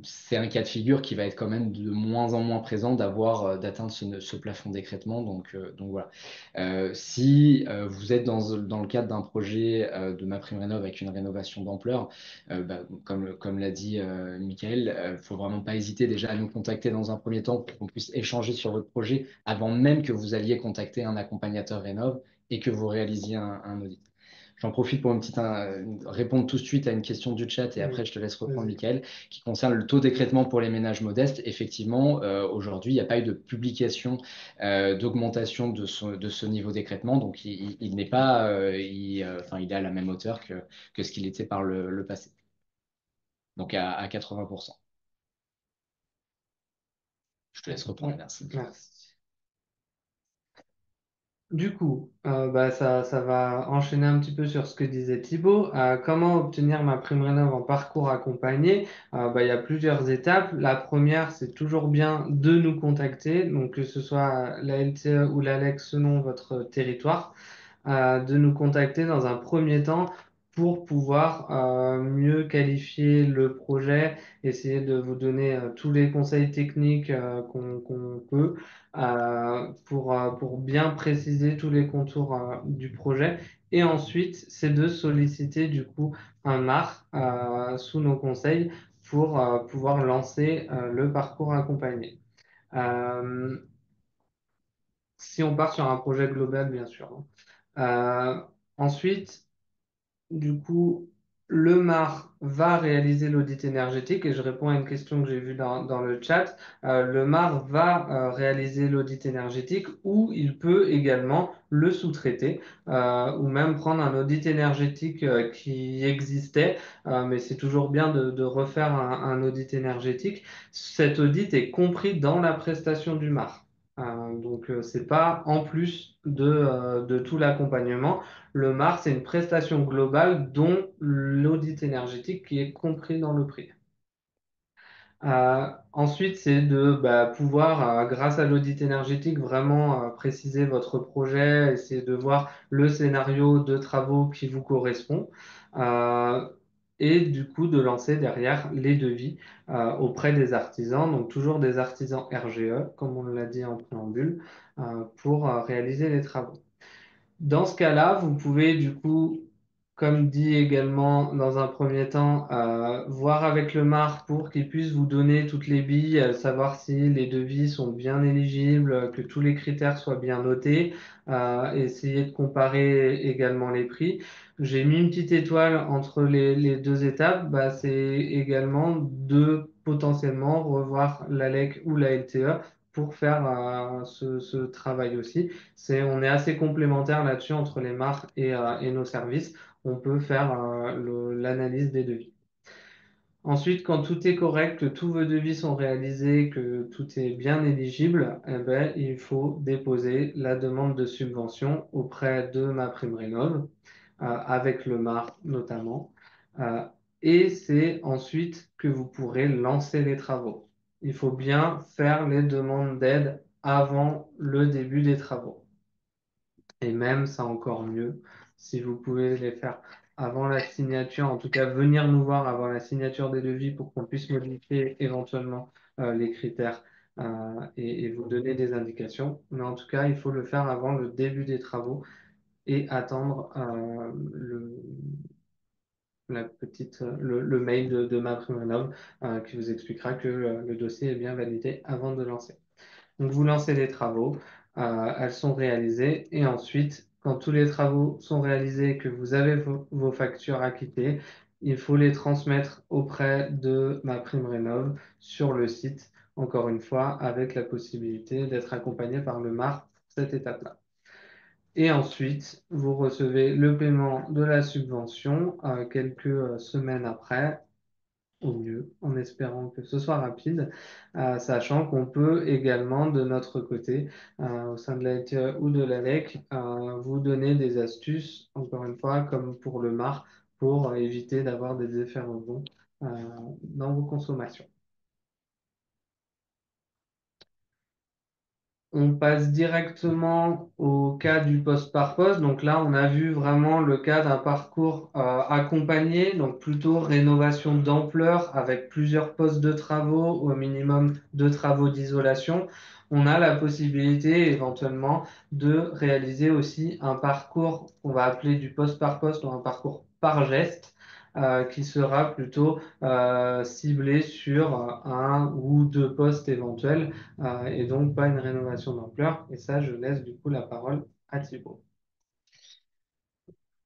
c'est un cas de figure qui va être quand même de moins en moins présent d'atteindre ce plafond d'écrêtement. Donc voilà. Si vous êtes dans le cadre d'un projet de MaPrimeRénov' avec une rénovation d'ampleur, comme l'a dit Michael, il ne faut vraiment pas hésiter déjà à nous contacter dans un premier temps pour qu'on puisse échanger sur votre projet avant même que vous alliez contacter un accompagnateur Rénov' et que vous réalisiez un audit. J'en profite pour répondre tout de suite à une question du chat et après Oui, je te laisse reprendre, vas-y. Michael, qui concerne le taux d'écrêtement pour les ménages modestes. Effectivement, aujourd'hui, il n'y a pas eu de publication d'augmentation de ce niveau d'écrêtement, donc il n'est pas, il est à la même hauteur que ce qu'il était par le passé, donc à 80%. Je te laisse reprendre, merci. Merci. Du coup, ça va enchaîner un petit peu sur ce que disait Thibaut. Comment obtenir ma prime rénov en parcours accompagné? Il y a plusieurs étapes. La première, c'est toujours bien de nous contacter, donc que ce soit la LTE ou l'ALEC selon votre territoire, de nous contacter dans un premier temps pour pouvoir mieux qualifier le projet, essayer de vous donner tous les conseils techniques qu'on peut pour bien préciser tous les contours du projet. Et ensuite, c'est de solliciter du coup un MAR sous nos conseils pour pouvoir lancer le parcours accompagné. Euh, si on part sur un projet global, bien sûr, hein. Ensuite, du coup, le MAR va réaliser l'audit énergétique et je réponds à une question que j'ai vue dans le chat. Le MAR va réaliser l'audit énergétique ou il peut également le sous-traiter ou même prendre un audit énergétique qui existait, mais c'est toujours bien de refaire un audit énergétique. Cet audit est compris dans la prestation du MAR. Donc, c'est pas en plus de tout l'accompagnement. Le MAR, c'est une prestation globale dont l'audit énergétique qui est compris dans le prix. Ensuite, c'est de pouvoir, grâce à l'audit énergétique, vraiment préciser votre projet, essayer de voir le scénario de travaux qui vous correspond, euh, et du coup de lancer derrière les devis auprès des artisans, donc toujours des artisans RGE, comme on l'a dit en préambule, pour réaliser les travaux. Dans ce cas-là, vous pouvez du coup comme dit également dans un premier temps, voir avec le MAR pour qu'il puisse vous donner toutes les billes, savoir si les devis sont bien éligibles, que tous les critères soient bien notés, essayer de comparer également les prix. J'ai mis une petite étoile entre les deux étapes. Bah, c'est également de potentiellement revoir la LEC ou la LTE pour faire ce travail aussi. On est assez complémentaires là-dessus entre les marques et nos services. On peut faire l'analyse des devis. Ensuite, quand tout est correct, que tous vos devis sont réalisés, que tout est bien éligible, eh ben, il faut déposer la demande de subvention auprès de MaPrimeRénov', avec le MAR notamment. Euh, et c'est ensuite que vous pourrez lancer les travaux. Il faut bien faire les demandes d'aide avant le début des travaux. Et même, c'est encore mieux si vous pouvez les faire avant la signature, en tout cas venir nous voir avant la signature des devis pour qu'on puisse modifier éventuellement les critères et vous donner des indications. Mais en tout cas, il faut le faire avant le début des travaux et attendre le mail de MaPrimeRénov' qui vous expliquera que le dossier est bien validé avant de lancer. Donc, vous lancez les travaux, elles sont réalisées et ensuite, quand tous les travaux sont réalisés, que vous avez vos factures acquittées, il faut les transmettre auprès de MaPrimeRénov' sur le site, encore une fois, avec la possibilité d'être accompagné par le MAR pour cette étape-là. Et ensuite, vous recevez le paiement de la subvention quelques semaines après, au mieux, en espérant que ce soit rapide, sachant qu'on peut également, de notre côté, au sein de la LTE ou de l'ALEC, vous donner des astuces, encore une fois, comme pour le MAR, pour éviter d'avoir des effets rebonds euh, dans vos consommations. On passe directement au cas du poste par poste. Donc là, on a vu vraiment le cas d'un parcours accompagné, donc plutôt rénovation d'ampleur avec plusieurs postes de travaux, au minimum deux travaux d'isolation. On a la possibilité éventuellement de réaliser aussi un parcours qu'on va appeler du poste par poste ou un parcours par geste. Qui sera plutôt ciblé sur un ou deux postes éventuels et donc pas une rénovation d'ampleur. Et ça, je laisse du coup la parole à Thibaut.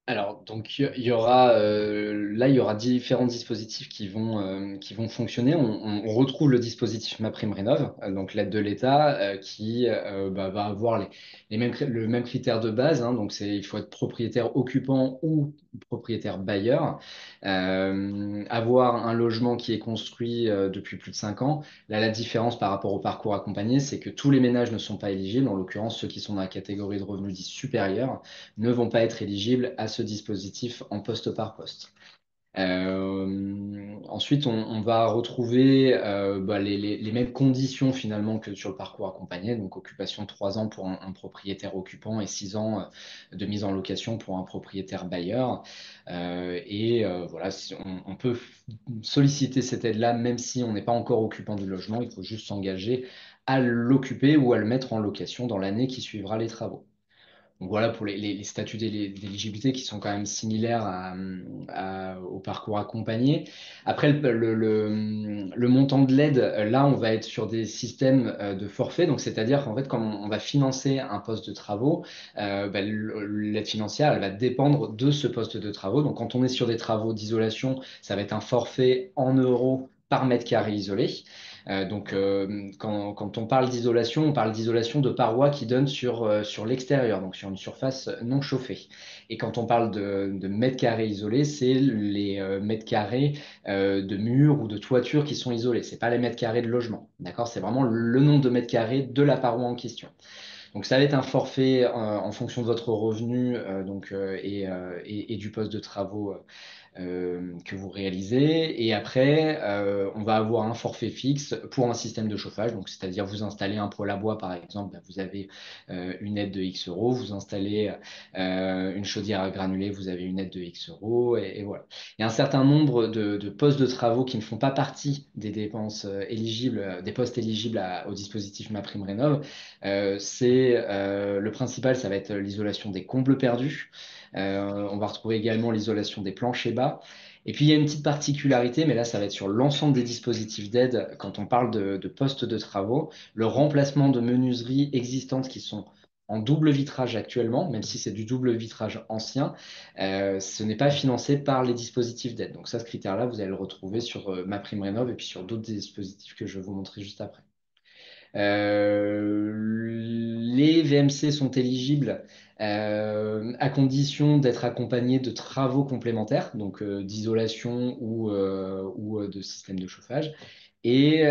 Alors, donc, il y aura, là, il y aura différents dispositifs qui vont fonctionner. On retrouve le dispositif MaPrimeRénov', donc l'aide de l'État, qui va avoir le même critère de base. Hein. Donc, il faut être propriétaire occupant ou propriétaire bailleur, avoir un logement qui est construit depuis plus de 5 ans. Là, la différence par rapport au parcours accompagné, c'est que tous les ménages ne sont pas éligibles, en l'occurrence ceux qui sont dans la catégorie de revenus dits supérieurs ne vont pas être éligibles à ce dispositif en poste par poste. Ensuite, on va retrouver les mêmes conditions finalement que sur le parcours accompagné, donc occupation de 3 ans pour un propriétaire occupant et 6 ans de mise en location pour un propriétaire bailleur. Voilà, on peut solliciter cette aide-là même si on n'est pas encore occupant du logement, il faut juste s'engager à l'occuper ou à le mettre en location dans l'année qui suivra les travaux. Donc voilà pour les statuts d'éligibilité qui sont quand même similaires au parcours accompagné. Après, le montant de l'aide, là, on va être sur des systèmes de forfait. Donc, c'est-à-dire qu'en fait, quand on va financer un poste de travaux, l'aide financière, elle va dépendre de ce poste de travaux. Donc, quand on est sur des travaux d'isolation, ça va être un forfait en euros par mètre carré isolé. Quand on parle d'isolation, on parle d'isolation de parois qui donnent sur l'extérieur, donc sur une surface non chauffée. Et quand on parle de mètres carrés isolés, c'est les mètres carrés de murs ou de toitures qui sont isolés. C'est pas les mètres carrés de logement, d'accord? C'est vraiment le nombre de mètres carrés de la paroi en question. Donc ça va être un forfait en fonction de votre revenu et du poste de travaux que vous réalisez. Et après, on va avoir un forfait fixe pour un système de chauffage. Donc, c'est-à-dire vous installez un poêle à bois, par exemple, vous avez une aide de X euros. Vous installez une chaudière à granulés, vous avez une aide de X euros. Et voilà. Il y a un certain nombre de postes de travaux qui ne font pas partie des dépenses éligibles, des postes éligibles au dispositif MaPrimeRénov'. Le principal, ça va être l'isolation des combles perdus. On va retrouver également l'isolation des planchers bas. Et puis, il y a une petite particularité, mais là, ça va être sur l'ensemble des dispositifs d'aide quand on parle de postes de travaux, le remplacement de menuiseries existantes qui sont en double vitrage actuellement, même si c'est du double vitrage ancien, ce n'est pas financé par les dispositifs d'aide. Donc ça, ce critère-là, vous allez le retrouver sur MaPrimeRénov et puis sur d'autres dispositifs que je vais vous montrer juste après. Les VMC sont éligibles à condition d'être accompagnés de travaux complémentaires, donc d'isolation ou de système de chauffage. Et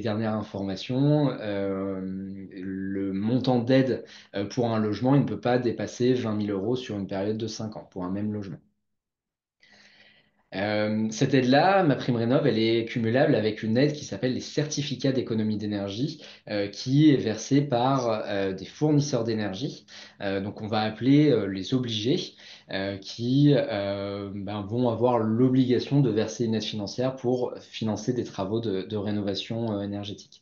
dernière information, le montant d'aide pour un logement, il ne peut pas dépasser 20 000 euros sur une période de 5 ans pour un même logement. Cette aide-là, MaPrimeRénov, elle est cumulable avec une aide qui s'appelle les certificats d'économie d'énergie, qui est versée par des fournisseurs d'énergie. Donc, on va appeler les obligés, qui vont avoir l'obligation de verser une aide financière pour financer des travaux de rénovation énergétique.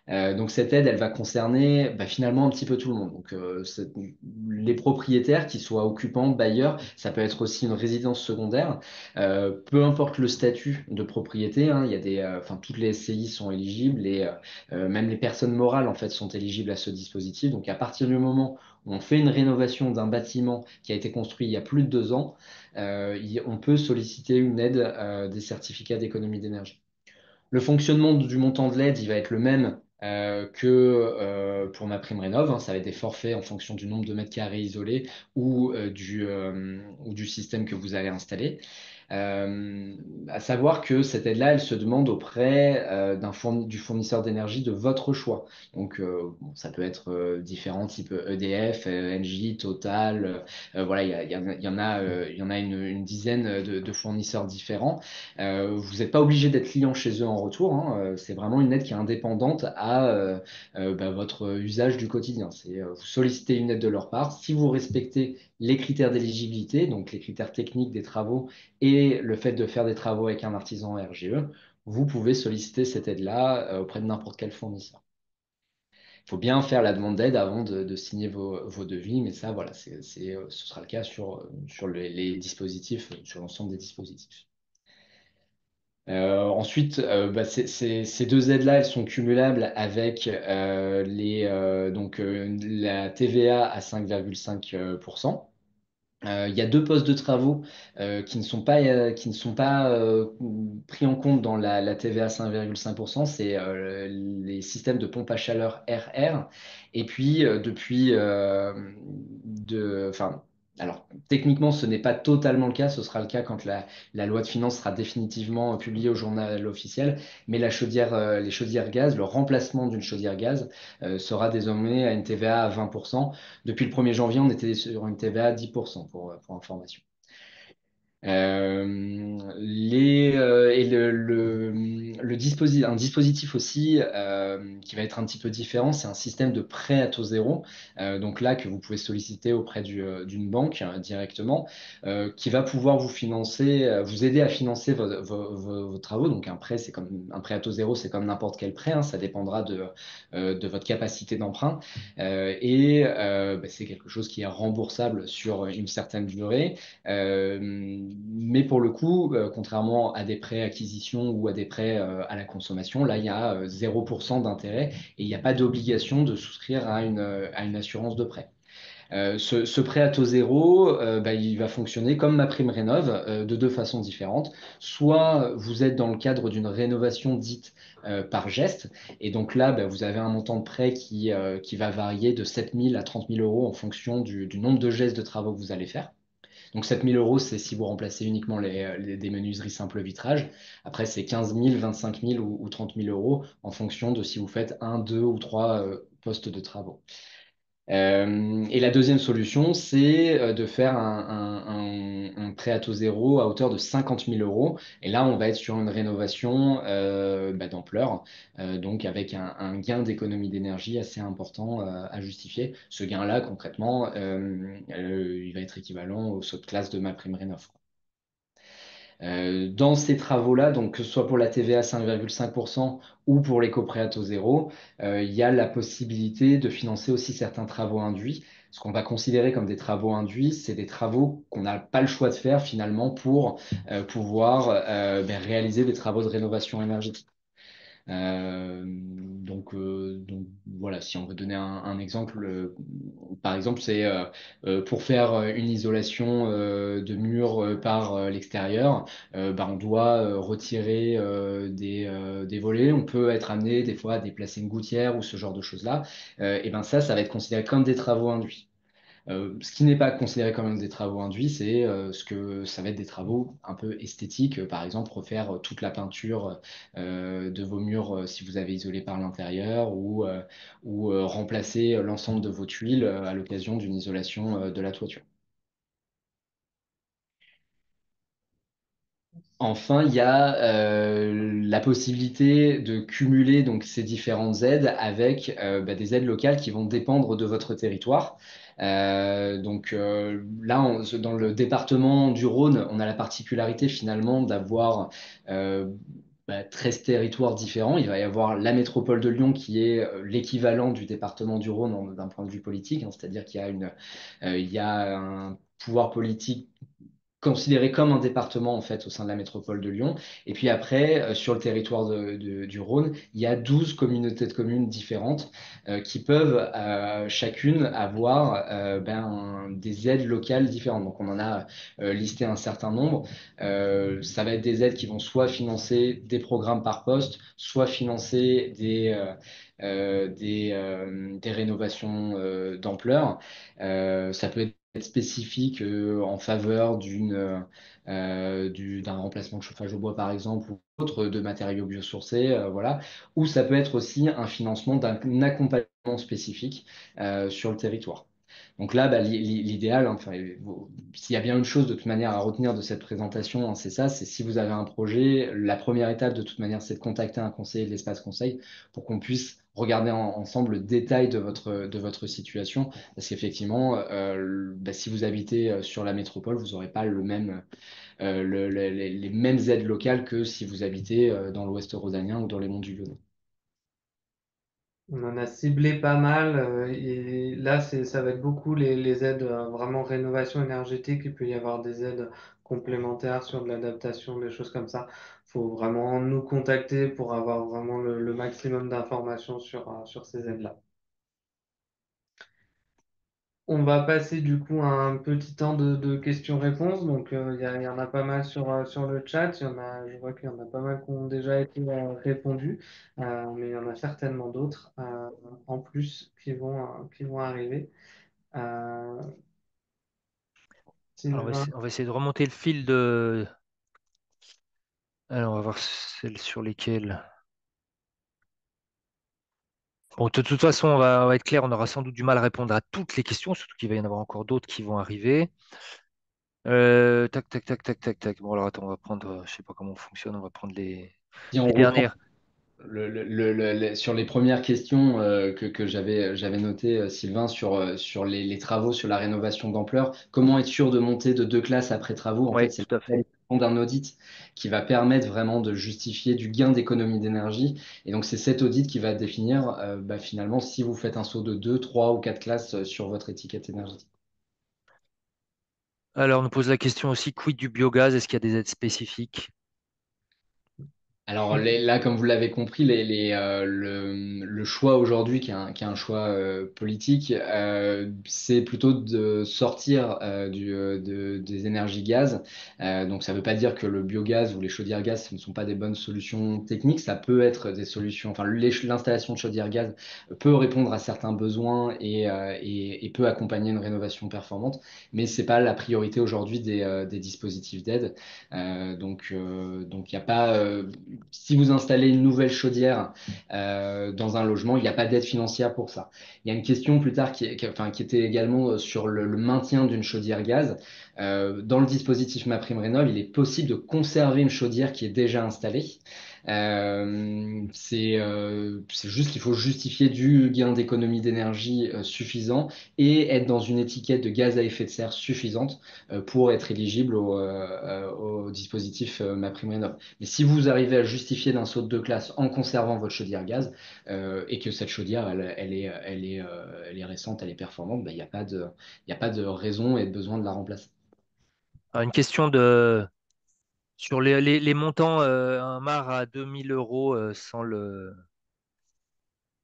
Donc cette aide, elle va concerner finalement un petit peu tout le monde. Donc les propriétaires, qu'ils soient occupants, bailleurs, ça peut être aussi une résidence secondaire. Peu importe le statut de propriété, hein, il y a toutes les SCI sont éligibles et même les personnes morales en fait sont éligibles à ce dispositif. Donc à partir du moment où on fait une rénovation d'un bâtiment qui a été construit il y a plus de 2 ans, on peut solliciter une aide des certificats d'économie d'énergie. Le fonctionnement du montant de l'aide, il va être le même que pour MaPrimeRénov, hein. Ça va être des forfaits en fonction du nombre de mètres carrés isolés ou du système que vous allez installer. À savoir que cette aide-là, elle se demande auprès du fournisseur d'énergie de votre choix. Donc, ça peut être différents types EDF, Engie, Total. Voilà, il y en a une dizaine de fournisseurs différents. Vous n'êtes pas obligé d'être client chez eux en retour, hein. C'est vraiment une aide qui est indépendante à votre usage du quotidien. Vous sollicitez une aide de leur part. Si vous respectez les critères d'éligibilité, donc les critères techniques des travaux et le fait de faire des travaux avec un artisan RGE, vous pouvez solliciter cette aide-là auprès de n'importe quel fournisseur. Il faut bien faire la demande d'aide avant de signer vos devis, mais ça, voilà, ce sera le cas sur les dispositifs, sur l'ensemble des dispositifs. Ensuite, ces deux aides-là, elles sont cumulables avec la TVA à 5,5%. Il y a deux postes de travaux qui ne sont pas pris en compte dans la TVA 5,5%. C'est les systèmes de pompe à chaleur RR. Et puis, alors, techniquement, ce n'est pas totalement le cas. Ce sera le cas quand la loi de finances sera définitivement publiée au journal officiel. Mais les chaudières gaz, le remplacement d'une chaudière gaz sera désormais à une TVA à 20%. Depuis le 1er janvier, on était sur une TVA à 10% pour information. Un dispositif aussi qui va être un petit peu différent, c'est un système de prêt à taux zéro, donc là que vous pouvez solliciter auprès d'une banque directement, qui va pouvoir vous aider à financer vos travaux. Donc un prêt, c'est comme un prêt à taux zéro, c'est comme n'importe quel prêt, hein. Ça dépendra de votre capacité d'emprunt c'est quelque chose qui est remboursable sur une certaine durée. Mais pour le coup, contrairement à des prêts acquisition ou à des prêts à la consommation, là, il y a 0% d'intérêt et il n'y a pas d'obligation de souscrire à une assurance de prêt. Ce prêt à taux zéro, il va fonctionner comme MaPrimeRénov de deux façons différentes. Soit vous êtes dans le cadre d'une rénovation dite par geste, et donc là, vous avez un montant de prêt qui va varier de 7 000 à 30 000 euros en fonction du nombre de gestes de travaux que vous allez faire. Donc 7 000 euros, c'est si vous remplacez uniquement des menuiseries simple vitrage. Après, c'est 15 000, 25 000 ou 30 000 euros en fonction de si vous faites un, deux ou trois postes de travaux. Et la deuxième solution, c'est de faire un prêt à taux zéro à hauteur de 50 000 euros. Et là, on va être sur une rénovation d'ampleur, donc avec un gain d'économie d'énergie assez important à justifier. Ce gain-là, concrètement, il va être équivalent au saut de classe de MaPrimeRénov. Dans ces travaux-là, donc que ce soit pour la TVA 5,5% ou pour l'éco-prêt à taux zéro, il y a la possibilité de financer aussi certains travaux induits. Ce qu'on va considérer comme des travaux induits, c'est des travaux qu'on n'a pas le choix de faire finalement pour pouvoir réaliser des travaux de rénovation énergétique. Donc voilà, si on veut donner un exemple, par exemple, c'est pour faire une isolation de mur par l'extérieur, on doit retirer des volets, on peut être amené des fois à déplacer une gouttière ou ce genre de choses-là. Et ben ça va être considéré comme des travaux induits. Ce qui n'est pas considéré comme des travaux induits, c'est ce que ça va être des travaux un peu esthétiques. Par exemple, refaire toute la peinture de vos murs si vous avez isolé par l'intérieur ou remplacer l'ensemble de vos tuiles à l'occasion d'une isolation de la toiture. Enfin, il y a la possibilité de cumuler donc ces différentes aides avec des aides locales qui vont dépendre de votre territoire. Là, dans le département du Rhône, on a la particularité finalement d'avoir 13 territoires différents. Il va y avoir la métropole de Lyon qui est l'équivalent du département du Rhône d'un point de vue politique, hein, c'est-à-dire qu'il y a il y a un pouvoir politique considéré comme un département en fait au sein de la métropole de Lyon. Et puis après, sur le territoire du Rhône, il y a 12 communautés de communes différentes qui peuvent chacune avoir des aides locales différentes. Donc on en a listé un certain nombre. Ça va être des aides qui vont soit financer des programmes par poste, soit financer des rénovations d'ampleur. Ça peut être spécifique en faveur d'un remplacement de chauffage au bois, par exemple, ou autre, de matériaux biosourcés, voilà. Ou ça peut être aussi un financement d'un accompagnement spécifique sur le territoire. Donc là, l'idéal, hein, enfin, s'il y a bien une chose de toute manière à retenir de cette présentation, hein, c'est ça, c'est si vous avez un projet, la première étape de toute manière, c'est de contacter un conseiller de l'espace conseil pour qu'on puisse regarder ensemble le détail de votre situation. Parce qu'effectivement, si vous habitez sur la métropole, vous n'aurez pas les mêmes aides locales que si vous habitez dans l'ouest rhodanien ou dans les monts du Lyonnais. On en a ciblé pas mal et là, ça va être beaucoup les aides vraiment rénovation énergétique. Il peut y avoir des aides complémentaires sur de l'adaptation, des choses comme ça. Il faut vraiment nous contacter pour avoir vraiment le maximum d'informations sur ces aides-là. On va passer du coup à un petit temps de questions-réponses. Donc, il y en a pas mal sur le chat. Je vois qu'il y en a pas mal qui ont déjà été répondus. Mais il y en a certainement d'autres en plus qui vont arriver. Euh, Alors, Sylvain, on va essayer de remonter le fil de. Alors, on va voir celles sur lesquelles. Bon, de toute façon, on va être clair, on aura sans doute du mal à répondre à toutes les questions, surtout qu'il va y en avoir encore d'autres qui vont arriver. Tac, tac, tac, tac, tac, tac. Bon, alors attends, on va prendre, je sais pas comment on fonctionne, on va prendre Si on les reprend dernières. sur les premières questions que j'avais notées, Sylvain, sur les travaux, sur la rénovation d'ampleur, comment être sûr de monter de 2 classes après travaux? En fait, Oui, c'est tout à la fait. réalisation d'un audit qui va permettre vraiment de justifier du gain d'économie d'énergie. Et donc, c'est cet audit qui va définir finalement si vous faites un saut de 2, 3 ou 4 classes sur votre étiquette énergétique. Alors, on nous pose la question aussi, quid du biogaz? Est-ce qu'il y a des aides spécifiques? Alors là, comme vous l'avez compris, le choix aujourd'hui, qui est un choix politique, c'est plutôt de sortir des énergies gaz. Donc ça ne veut pas dire que le biogaz ou les chaudières gaz, ce ne sont pas des bonnes solutions techniques. Ça peut être des solutions, enfin l'installation de chaudières gaz peut répondre à certains besoins et peut accompagner une rénovation performante, mais c'est pas la priorité aujourd'hui des dispositifs d'aide. Donc il n'y a pas si vous installez une nouvelle chaudière dans un logement, il n'y a pas d'aide financière pour ça. Il y a une question plus tard qui était également sur le maintien d'une chaudière gaz. Dans le dispositif MaPrimeRénov', il est possible de conserver une chaudière qui est déjà installée. C'est juste qu'il faut justifier du gain d'économie d'énergie suffisant et être dans une étiquette de gaz à effet de serre suffisante pour être éligible au dispositif MaPrimeRénov'. Mais si vous arrivez à justifier d'un saut de deux classes en conservant votre chaudière gaz et que cette chaudière, elle est récente, elle est performante, ben, il y a pas de raison et de besoin de la remplacer. Alors, une question sur les montants, un MAR à 2 000 €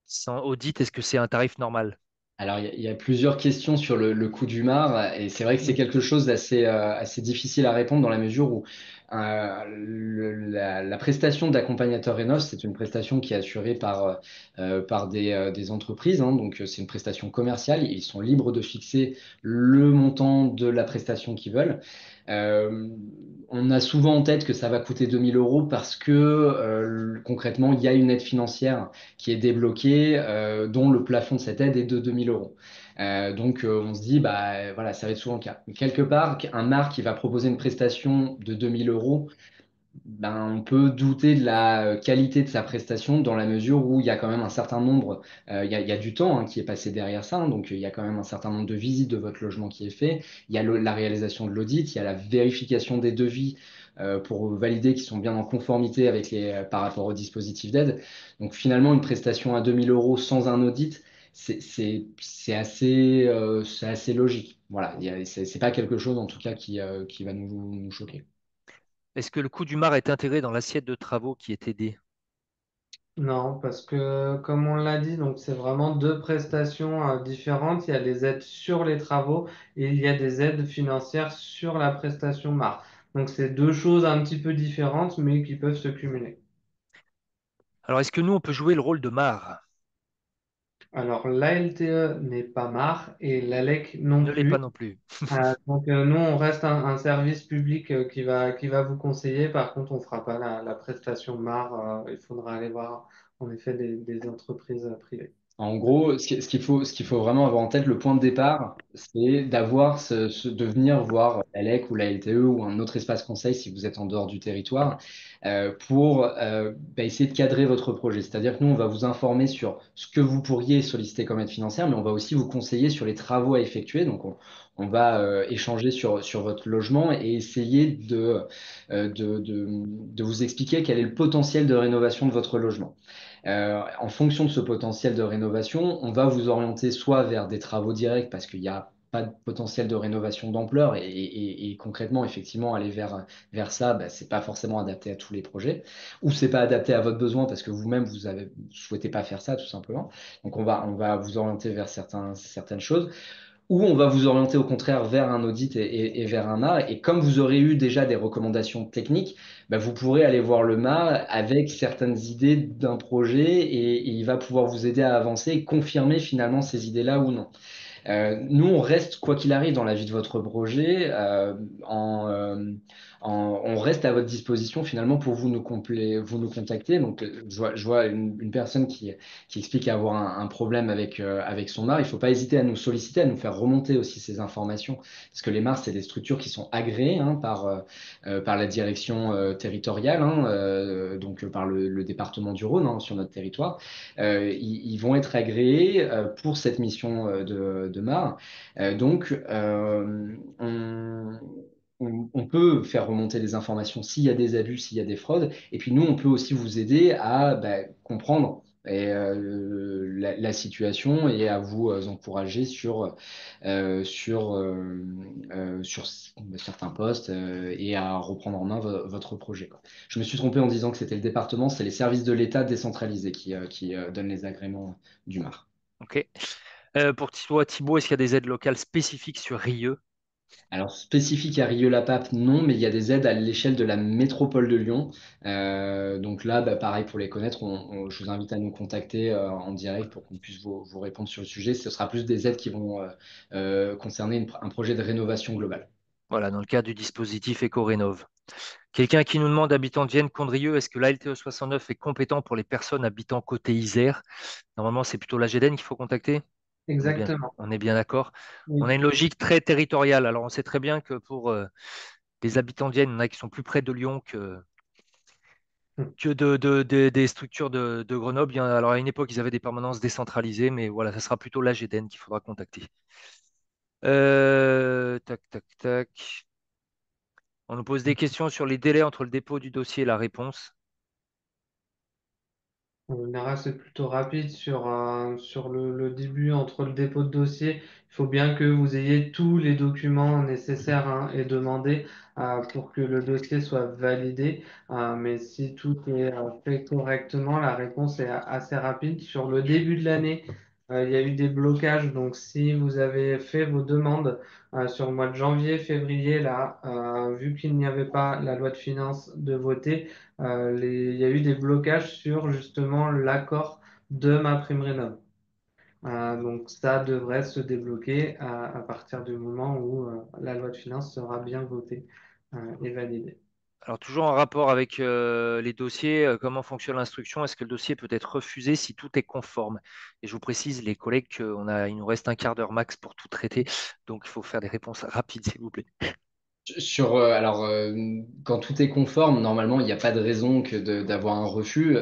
sans audit, est-ce que c'est un tarif normal? Alors, il y a plusieurs questions sur le coût du MAR, et c'est vrai que c'est quelque chose assez difficile à répondre dans la mesure où la prestation d'accompagnateur Rénov', c'est une prestation qui est assurée par des entreprises, hein, donc c'est une prestation commerciale, ils sont libres de fixer le montant de la prestation qu'ils veulent. Euh, on a souvent en tête que ça va coûter 2 000 € parce que concrètement, il y a une aide financière qui est débloqué, dont le plafond de cette aide est de 2 000 €. Donc on se dit, bah voilà, ça va être souvent le cas. Mais quelque part, un MAR qui va proposer une prestation de 2 000 €, ben, on peut douter de la qualité de sa prestation dans la mesure où il y a quand même un certain nombre, il y a du temps hein, qui est passé derrière ça, hein. Donc il y a quand même un certain nombre de visites de votre logement qui est fait, il y a la réalisation de l'audit, il y a la vérification des devis pour valider qu'ils sont bien en conformité avec par rapport au dispositif d'aide. Donc finalement, une prestation à 2 000 € sans un audit, c'est assez logique. Voilà, c'est pas quelque chose en tout cas qui va nous choquer. Est-ce que le coût du MAR est intégré dans l'assiette de travaux qui est aidée? Non, parce que comme on l'a dit, donc c'est vraiment deux prestations différentes. Il y a les aides sur les travaux et il y a des aides financières sur la prestation MAR. Donc c'est deux choses un petit peu différentes, mais qui peuvent se cumuler. Alors, est-ce que nous, on peut jouer le rôle de MAR? Alors l'ALTE n'est pas MAR et l'ALEC non Ne l'est pas plus. non plus. Donc nous, on reste un service public qui va vous conseiller. Par contre, on ne fera pas la prestation MAR. Il faudra aller voir en effet des entreprises privées. En gros, ce qu'il faut vraiment avoir en tête, le point de départ, c'est d'avoir de venir voir l'ALEC ou la LTE ou un autre espace conseil si vous êtes en dehors du territoire pour bah, essayer de cadrer votre projet. C'est-à-dire que nous, on va vous informer sur ce que vous pourriez solliciter comme aide financière, mais on va aussi vous conseiller sur les travaux à effectuer. Donc, on va échanger sur votre logement et essayer de vous expliquer quel est le potentiel de rénovation de votre logement. En fonction de ce potentiel de rénovation, on va vous orienter soit vers des travaux directs parce qu'il n'y a pas de potentiel de rénovation d'ampleur et concrètement, effectivement, aller vers ça, bah, c'est pas forcément adapté à tous les projets ou c'est pas adapté à votre besoin parce que vous-même, vous souhaitez pas faire ça tout simplement. Donc, on va vous orienter vers certaines choses ou on va vous orienter au contraire vers un audit et vers un MAR. Et comme vous aurez eu déjà des recommandations techniques, bah, vous pourrez aller voir le MAR avec certaines idées d'un projet et il va pouvoir vous aider à avancer et confirmer finalement ces idées-là ou non. Nous, on reste, quoi qu'il arrive dans la vie de votre projet, on reste à votre disposition finalement pour vous nous contacter. Donc, je vois une personne qui explique avoir un problème avec son MAR. Il ne faut pas hésiter à nous solliciter, à nous faire remonter aussi ces informations. Parce que les MAR, c'est des structures qui sont agréées hein, par la direction territoriale, hein, donc par le département du Rhône hein, sur notre territoire. Ils vont être agréés pour cette mission de MAR. Donc, on peut faire remonter les informations s'il y a des abus, s'il y a des fraudes. Et puis nous, on peut aussi vous aider à bah, comprendre la situation et à vous encourager sur certains postes et à reprendre en main votre projet, quoi. Je me suis trompé en disant que c'était le département, c'est les services de l'État décentralisés qui donnent les agréments du MAR. OK. Pour toi, Thibaut, est-ce qu'il y a des aides locales spécifiques sur Rieux? Alors, spécifique à Rieux-la-Pape, non, mais il y a des aides à l'échelle de la métropole de Lyon. Donc là, bah, pareil, pour les connaître, je vous invite à nous contacter en direct pour qu'on puisse vous répondre sur le sujet. Ce sera plus des aides qui vont concerner un projet de rénovation globale. Voilà, dans le cadre du dispositif Éco-Rénov'. Quelqu'un qui nous demande, habitant de Vienne, Condrieu, est-ce que l'ALTE 69 est compétent pour les personnes habitant côté Isère? Normalement, c'est plutôt la GEDEN qu'il faut contacter. Exactement. On est bien d'accord. On a Oui. une logique très territoriale. Alors, on sait très bien que pour les habitants de Vienne, il y en a qui sont plus près de Lyon que des structures de Grenoble. Alors à une époque, ils avaient des permanences décentralisées, mais voilà, ça sera plutôt l'AGDN qu'il faudra contacter. Tac, tac, tac. On nous pose des questions sur les délais entre le dépôt du dossier et la réponse. En général, c'est plutôt rapide sur le début, entre le dépôt de dossier. Il faut bien que vous ayez tous les documents nécessaires, hein, et demandés, pour que le dossier soit validé. Mais si tout est fait correctement, la réponse est assez rapide. Sur le début de l'année, il y a eu des blocages. Donc, si vous avez fait vos demandes sur le mois de janvier, février, là, vu qu'il n'y avait pas la loi de finances de voter, il y a eu des blocages sur justement l'accord de ma prime rénov. Donc ça devrait se débloquer à partir du moment où la loi de finances sera bien votée et validée. Alors toujours en rapport avec les dossiers, comment fonctionne l'instruction? Est-ce que le dossier peut être refusé si tout est conforme? Et je vous précise, les collègues, il nous reste un quart d'heure max pour tout traiter, donc il faut faire des réponses rapides, s'il vous plaît. Quand tout est conforme, normalement, il n'y a pas de raison d'avoir un refus.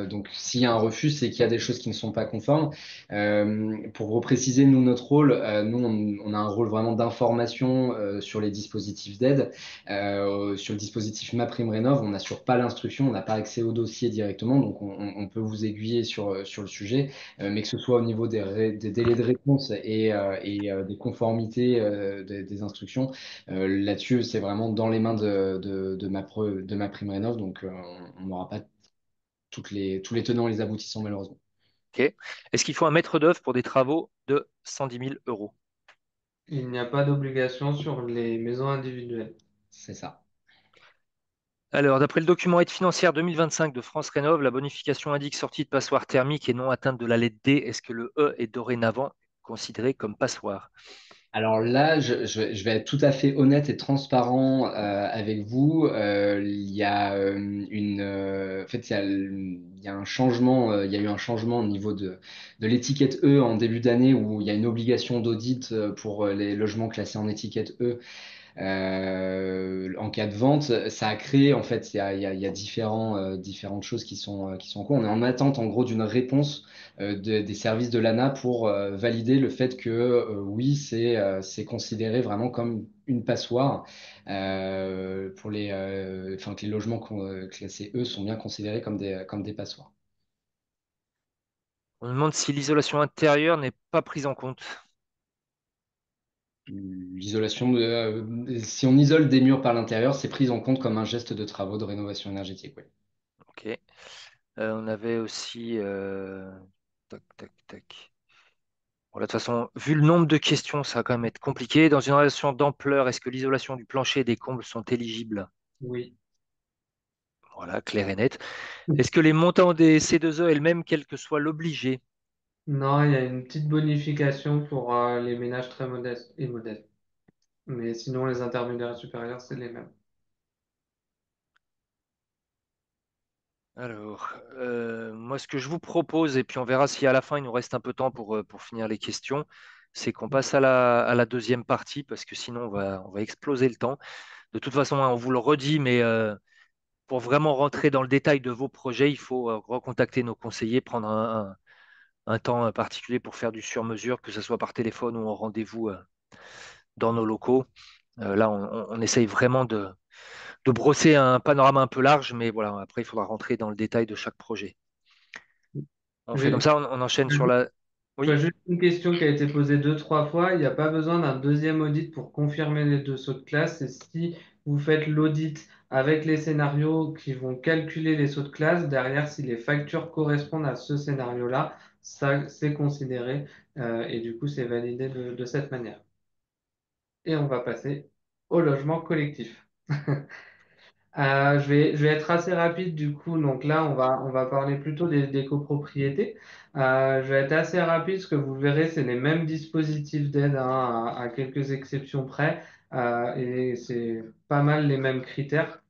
Donc, s'il y a un refus, c'est qu'il y a des choses qui ne sont pas conformes. Pour repréciser, nous, notre rôle, nous, on a un rôle vraiment d'information sur les dispositifs d'aide. Sur le dispositif MaPrimeRénov', on n'assure pas l'instruction, on n'a pas accès au dossier directement, donc on peut vous aiguiller sur le sujet. Mais que ce soit au niveau des délais de réponse et des conformités des instructions. Là-dessus, c'est vraiment dans les mains de ma prime rénov, donc on n'aura pas tous les tenants et les aboutissants malheureusement. Ok. Est-ce qu'il faut un maître d'œuvre pour des travaux de 110 000 euros? Il n'y a pas d'obligation sur les maisons individuelles. C'est ça. Alors, d'après le document aide financière 2025 de France Rénov', la bonification indique sortie de passoire thermique et non atteinte de la lettre D. Est-ce que le E est dorénavant considéré comme passoire? Alors là, je vais être tout à fait honnête et transparent avec vous. Il y a en fait, il y a un changement, il y a eu un changement au niveau de l'étiquette E en début d'année où il y a une obligation d'audit pour les logements classés en étiquette E. En cas de vente, ça a créé, en fait, il y a différentes choses qui sont en cours. On est en attente, en gros, d'une réponse des services de l'ANA pour valider le fait que, oui, c'est considéré vraiment comme une passoire enfin, que les logements classés E sont bien considérés comme des passoires. On demande si l'isolation intérieure n'est pas prise en compte. Si on isole des murs par l'intérieur, c'est pris en compte comme un geste de travaux de rénovation énergétique, oui. Ok. On avait aussi. Tac, tac, tac. Bon, là, de toute façon, vu le nombre de questions, ça va quand même être compliqué. Dans une relation d'ampleur, est-ce que l'isolation du plancher et des combles sont éligibles? Oui. Voilà, clair et net. Est-ce que les montants des C2E est le même, quel que soit l'obligé? Non, il y a une petite bonification pour les ménages très modestes et modestes. Mais sinon, les intermédiaires supérieurs, c'est les mêmes. Alors, moi, ce que je vous propose, et puis on verra si à la fin il nous reste un peu de temps pour finir les questions, c'est qu'on passe à la deuxième partie, parce que sinon on va exploser le temps. De toute façon, hein, on vous le redit, mais pour vraiment rentrer dans le détail de vos projets, il faut recontacter nos conseillers, prendre un temps particulier pour faire du sur-mesure, que ce soit par téléphone ou en rendez-vous dans nos locaux. Là, on essaye vraiment de brosser un panorama un peu large, mais voilà, après, il faudra rentrer dans le détail de chaque projet. On fait comme J'ai ça, on enchaîne sur la. Oui, juste une question qui a été posée deux, trois fois. Il n'y a pas besoin d'un deuxième audit pour confirmer les deux sauts de classe. Et si vous faites l'audit avec les scénarios qui vont calculer les sauts de classe, derrière, si les factures correspondent à ce scénario-là, ça, c'est considéré. Et du coup, c'est validé de cette manière. Et on va passer au logement collectif. Je vais être assez rapide du coup. Donc là, on va parler plutôt des copropriétés. Je vais être assez rapide. Ce que vous verrez, c'est les mêmes dispositifs d'aide, hein, à quelques exceptions près. Et c'est pas mal les mêmes critères.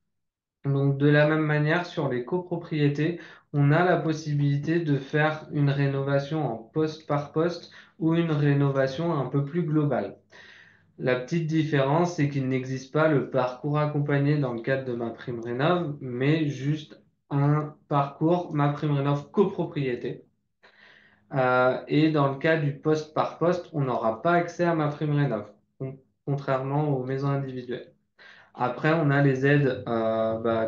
Donc de la même manière, sur les copropriétés, on a la possibilité de faire une rénovation en poste par poste ou une rénovation un peu plus globale. La petite différence, c'est qu'il n'existe pas le parcours accompagné dans le cadre de ma prime rénov, mais juste un parcours MaPrimeRénov' copropriété. Et dans le cas du poste par poste, on n'aura pas accès à MaPrimeRénov', contrairement aux maisons individuelles. Après, on a les aides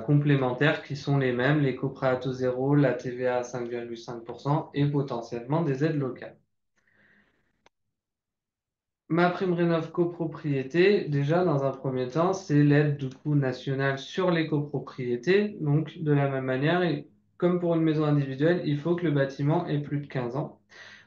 complémentaires qui sont les mêmes, les coprêts à taux zéro, la TVA à 5,5% et potentiellement des aides locales. MaPrimeRénov' copropriété, déjà dans un premier temps, c'est l'aide du coût national sur les copropriétés. Donc, de la même manière, comme pour une maison individuelle, il faut que le bâtiment ait plus de 15 ans.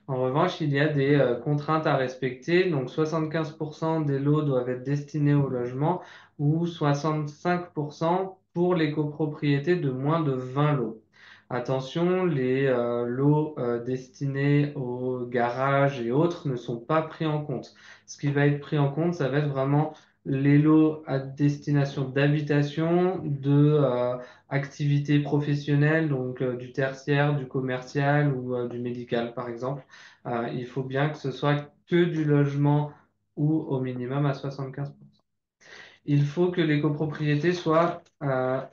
En revanche, il y a des contraintes à respecter. Donc, 75% des lots doivent être destinés au logement ou 65% pour les copropriétés de moins de 20 lots. Attention, les lots destinés aux garages et autres ne sont pas pris en compte. Ce qui va être pris en compte, ça va être vraiment les lots à destination d'habitation, de activités professionnelles, donc du tertiaire, du commercial ou du médical, par exemple. Il faut bien que ce soit que du logement ou au minimum à 75%. Il faut que les copropriétés soient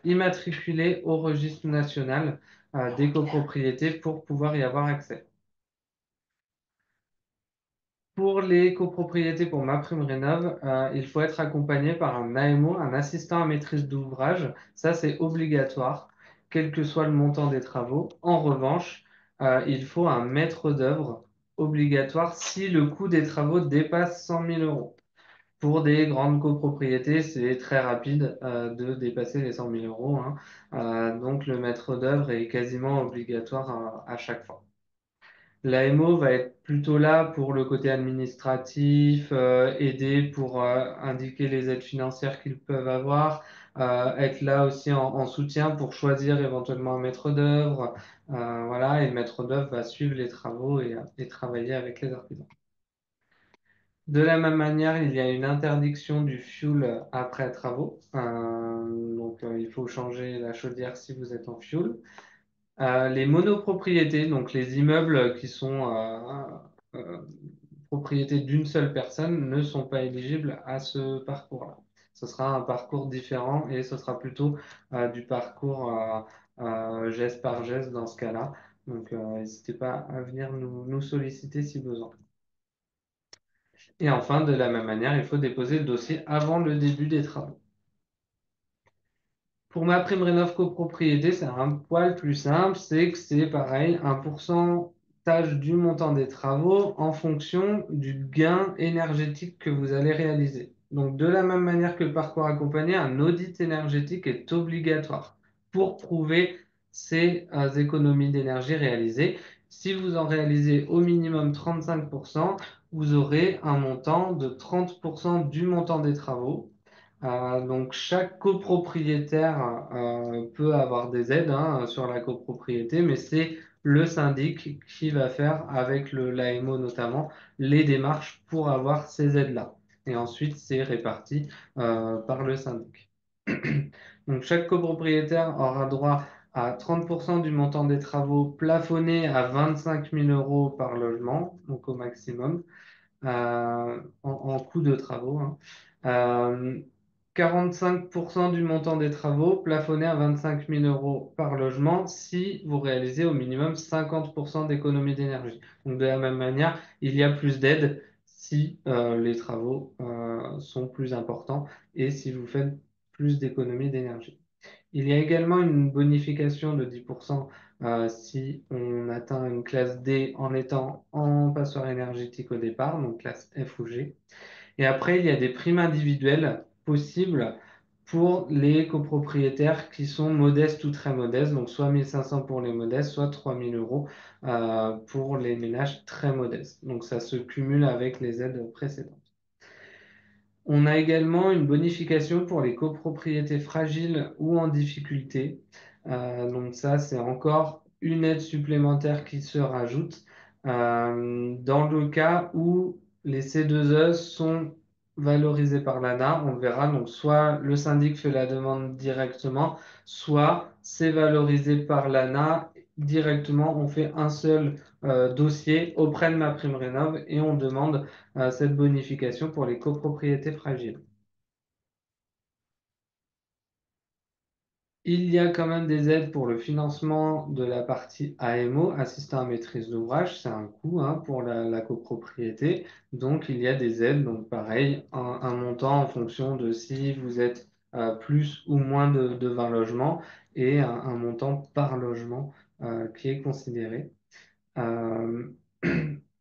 immatriculées au registre national des copropriétés pour pouvoir y avoir accès. Pour les copropriétés pour MaPrimeRénov', il faut être accompagné par un AMO, un assistant à maîtrise d'ouvrage. Ça, c'est obligatoire, quel que soit le montant des travaux. En revanche, il faut un maître d'œuvre obligatoire si le coût des travaux dépasse 100 000 euros. Pour des grandes copropriétés, c'est très rapide de dépasser les 100 000 euros, hein. Donc, le maître d'œuvre est quasiment obligatoire à chaque fois. L'AMO va être plutôt là pour le côté administratif, aider pour indiquer les aides financières qu'ils peuvent avoir, être là aussi en soutien pour choisir éventuellement un maître d'œuvre. Voilà, et le maître d'œuvre va suivre les travaux et travailler avec les artisans. De la même manière, il y a une interdiction du fioul après travaux. Donc, il faut changer la chaudière si vous êtes en fioul. Les monopropriétés, donc les immeubles qui sont euh, propriétés d'une seule personne, ne sont pas éligibles à ce parcours-là. Ce sera un parcours différent et ce sera plutôt du parcours geste par geste dans ce cas-là. Donc, n'hésitez pas à venir nous solliciter si besoin. Et enfin, de la même manière, il faut déposer le dossier avant le début des travaux. Pour MaPrimeRénov' copropriété, c'est un poil plus simple, c'est que c'est pareil, un pourcentage du montant des travaux en fonction du gain énergétique que vous allez réaliser. Donc, de la même manière que le parcours accompagné, un audit énergétique est obligatoire pour prouver ces économies d'énergie réalisées. Si vous en réalisez au minimum 35%, vous aurez un montant de 30% du montant des travaux. Donc, chaque copropriétaire peut avoir des aides hein, sur la copropriété, mais c'est le syndic qui va faire, avec l'AMO notamment, les démarches pour avoir ces aides-là. Et ensuite, c'est réparti par le syndic. Donc, chaque copropriétaire aura droit à 30% du montant des travaux plafonné à 25 000 euros par logement, donc au maximum, en coût de travaux, hein. Euh, 45% du montant des travaux plafonné à 25 000 euros par logement si vous réalisez au minimum 50% d'économie d'énergie. Donc, de la même manière, il y a plus d'aide si les travaux sont plus importants et si vous faites plus d'économie d'énergie. Il y a également une bonification de 10% si on atteint une classe D en étant en passoire énergétique au départ, donc classe F ou G. Et après, il y a des primes individuelles possibles pour les copropriétaires qui sont modestes ou très modestes, donc soit 1 500 pour les modestes, soit 3 000 euros pour les ménages très modestes. Donc ça se cumule avec les aides précédentes. On a également une bonification pour les copropriétés fragiles ou en difficulté. Donc ça, c'est encore une aide supplémentaire qui se rajoute dans le cas où les C2E sont valorisés par l'ANA. On le verra, donc soit le syndic fait la demande directement, soit c'est valorisé par l'ANA directement. On fait un seul dossier auprès de MaPrimeRénov' et on demande cette bonification pour les copropriétés fragiles. Il y a quand même des aides pour le financement de la partie AMO, assistant à maîtrise d'ouvrage. C'est un coût hein, pour la copropriété. Donc, il y a des aides. Donc, pareil, un montant en fonction de si vous êtes plus ou moins de 20 logements et un montant par logement qui est considéré. Euh,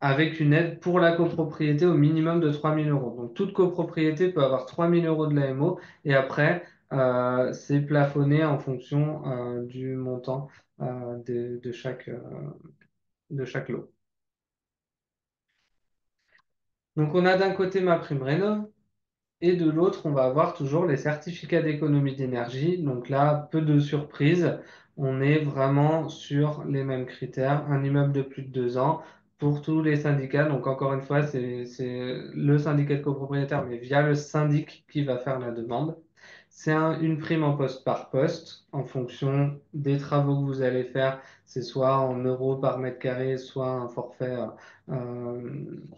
avec une aide pour la copropriété au minimum de 3 000 euros. Donc, toute copropriété peut avoir 3 000 euros de l'AMO et après, c'est plafonné en fonction du montant de chaque lot. Donc, on a d'un côté MaPrimeRénov'. Et de l'autre, on va avoir toujours les certificats d'économie d'énergie. Donc là, peu de surprises. On est vraiment sur les mêmes critères. Un immeuble de plus de 2 ans pour tous les syndicats. Donc encore une fois, c'est le syndicat de copropriétaires, mais via le syndic qui va faire la demande. C'est une prime en poste par poste en fonction des travaux que vous allez faire. C'est soit en euros par mètre carré, soit un forfait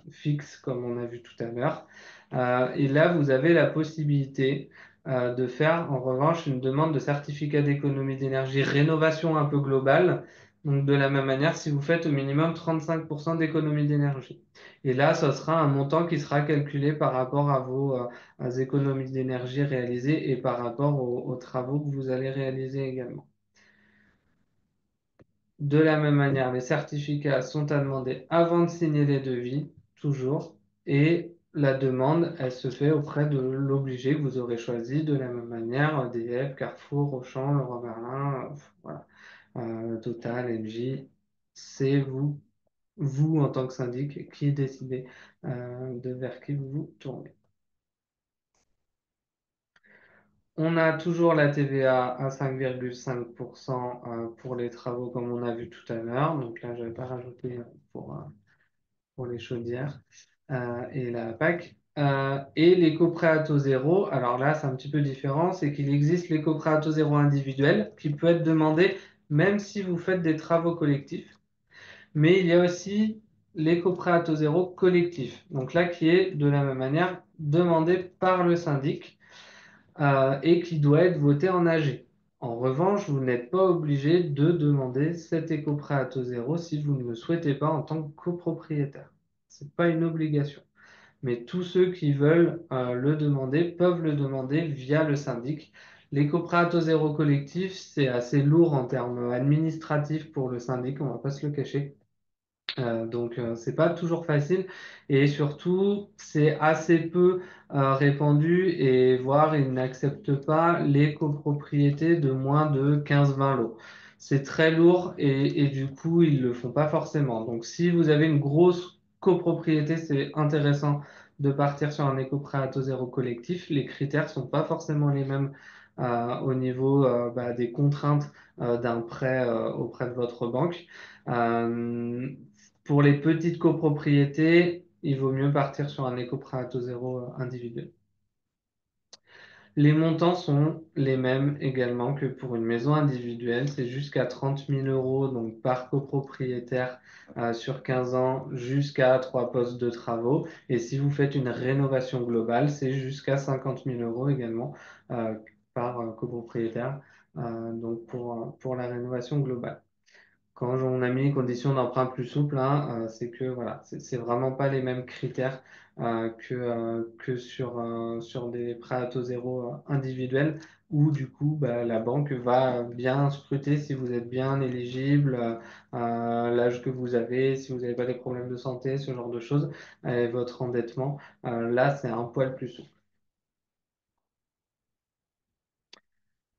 fixe, comme on a vu tout à l'heure. Et là, vous avez la possibilité de faire en revanche une demande de certificat d'économie d'énergie rénovation un peu globale. Donc de la même manière, si vous faites au minimum 35% d'économie d'énergie. Et là, ce sera un montant qui sera calculé par rapport à vos économies d'énergie réalisées et par rapport aux travaux que vous allez réaliser également. De la même manière, les certificats sont à demander avant de signer les devis, toujours, et la demande, elle se fait auprès de l'obligé que vous aurez choisi de la même manière, EDF, Carrefour, Auchan, Leroy Merlin, voilà, Total, Engie, c'est vous en tant que syndic, qui décidez de vers qui vous vous tournez. On a toujours la TVA à 5,5% pour les travaux comme on a vu tout à l'heure. Donc là, je ne vais pas rajouter pour les chaudières et la PAC. Et l'éco-prêt à taux zéro, alors là, c'est un petit peu différent, c'est qu'il existe l'éco-prêt à taux zéro individuel qui peut être demandé même si vous faites des travaux collectifs. Mais il y a aussi l'éco-prêt à taux zéro collectif. Donc là, qui est de la même manière demandé par le syndic et qui doit être voté en AG. En revanche, vous n'êtes pas obligé de demander cet éco-prêt à taux zéro si vous ne le souhaitez pas en tant que copropriétaire. Ce n'est pas une obligation. Mais tous ceux qui veulent le demander peuvent le demander via le syndic. L'éco-prêt à taux zéro collectif, c'est assez lourd en termes administratifs pour le syndic, on ne va pas se le cacher. Donc, c'est pas toujours facile et surtout, c'est assez peu répandu et voire ils n'acceptent pas les copropriétés de moins de 15-20 lots. C'est très lourd et du coup, ils le font pas forcément. Donc, si vous avez une grosse copropriété, c'est intéressant de partir sur un éco-prêt à taux zéro collectif. Les critères sont pas forcément les mêmes au niveau des contraintes d'un prêt auprès de votre banque. Euh, pour les petites copropriétés, il vaut mieux partir sur un éco-prêt à taux zéro individuel. Les montants sont les mêmes également que pour une maison individuelle. C'est jusqu'à 30 000 euros donc par copropriétaire sur 15 ans jusqu'à 3 postes de travaux. Et si vous faites une rénovation globale, c'est jusqu'à 50 000 euros également par copropriétaire donc pour la rénovation globale. Quand on a mis les conditions d'emprunt plus souples, hein, c'est que voilà, c'est vraiment pas les mêmes critères que sur des prêts à taux zéro individuels où du coup la banque va bien scruter si vous êtes bien éligible, l'âge que vous avez, si vous n'avez pas des problèmes de santé, ce genre de choses, et votre endettement. Là, c'est un poil plus souple.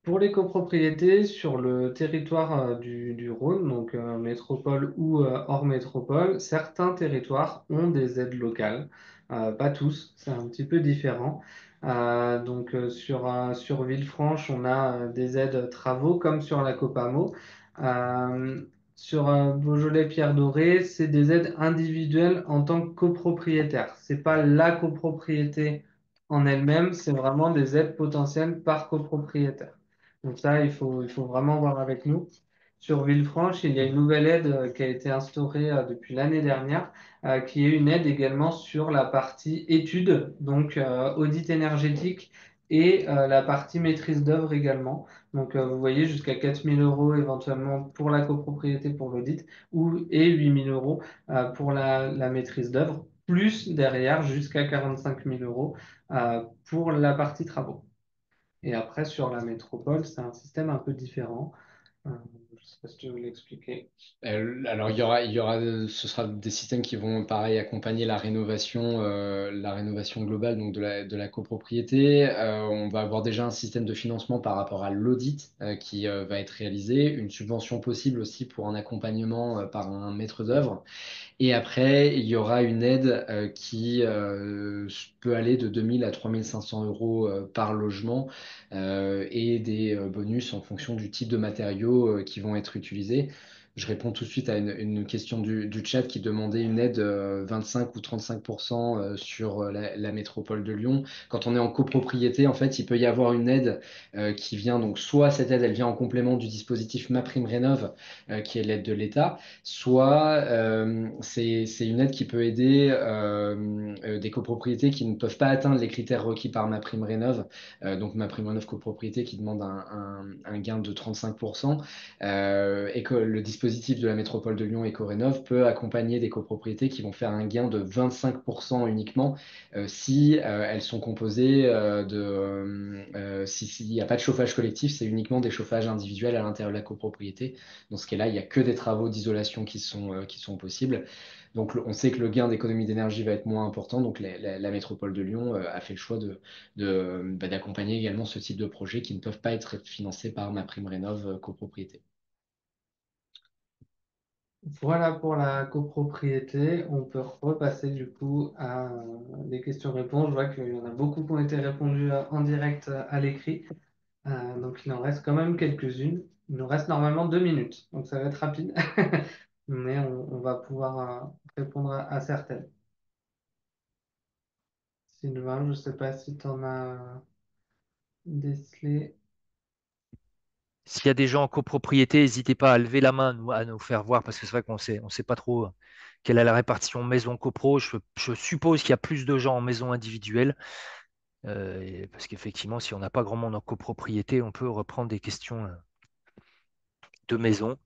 Pour les copropriétés sur le territoire du Rhône, donc métropole ou hors métropole, certains territoires ont des aides locales. Pas tous, c'est un petit peu différent. Donc sur Villefranche, on a des aides travaux comme sur la Copamo. Euh, sur Beaujolais-Pierre Doré, c'est des aides individuelles en tant que copropriétaire. C'est pas la copropriété en elle-même, c'est vraiment des aides potentielles par copropriétaire. Donc ça, il faut vraiment voir avec nous. Sur Villefranche, il y a une nouvelle aide qui a été instaurée depuis l'année dernière, qui est une aide également sur la partie études, donc audit énergétique et la partie maîtrise d'œuvre également. Donc, vous voyez, jusqu'à 4 000 euros éventuellement pour la copropriété pour l'audit et 8 000 euros pour la maîtrise d'œuvre, plus derrière jusqu'à 45 000 euros pour la partie travaux. Et après, sur la métropole, c'est un système un peu différent. Je ne sais pas si tu veux l'expliquer. Alors, ce sera des systèmes qui vont, pareil, accompagner la rénovation globale donc de la copropriété. On va avoir déjà un système de financement par rapport à l'audit qui va être réalisé, une subvention possible aussi pour un accompagnement par un maître d'œuvre. Et après, il y aura une aide qui peut aller de 2 000 à 3 500 € par logement et des bonus en fonction du type de matériaux qui vont être utilisés. Je réponds tout de suite à une question du chat qui demandait une aide 25 ou 35% sur la métropole de Lyon. Quand on est en copropriété, en fait, il peut y avoir une aide qui vient, donc soit cette aide, elle vient en complément du dispositif MaPrimeRénov', qui est l'aide de l'État, soit c'est une aide qui peut aider des copropriétés qui ne peuvent pas atteindre les critères requis par MaPrimeRénov', donc MaPrimeRénov' copropriété qui demande un gain de 35%, et que le dispositif de la métropole de Lyon EcoRénov' peut accompagner des copropriétés qui vont faire un gain de 25% uniquement si elles sont composées s'il n'y a pas de chauffage collectif, c'est uniquement des chauffages individuels à l'intérieur de la copropriété. Dans ce cas-là, il n'y a que des travaux d'isolation qui sont possibles. Donc, on sait que le gain d'économie d'énergie va être moins important. Donc, la métropole de Lyon a fait le choix d'accompagner également ce type de projets qui ne peuvent pas être financés par MaPrimeRénov' copropriété. Voilà pour la copropriété. On peut repasser du coup à des questions-réponses. Je vois qu'il y en a beaucoup qui ont été répondues en direct à l'écrit. Donc il en reste quand même quelques-unes. Il nous reste normalement 2 minutes, donc ça va être rapide. Mais on va pouvoir répondre à certaines. Sylvain, je ne sais pas si tu en as décelé. S'il y a des gens en copropriété, n'hésitez pas à lever la main, à nous faire voir, parce que c'est vrai qu'on sait pas trop quelle est la répartition maison copro. Je suppose qu'il y a plus de gens en maison individuelle, parce qu'effectivement, si on n'a pas grand monde en copropriété, on peut reprendre des questions de maison.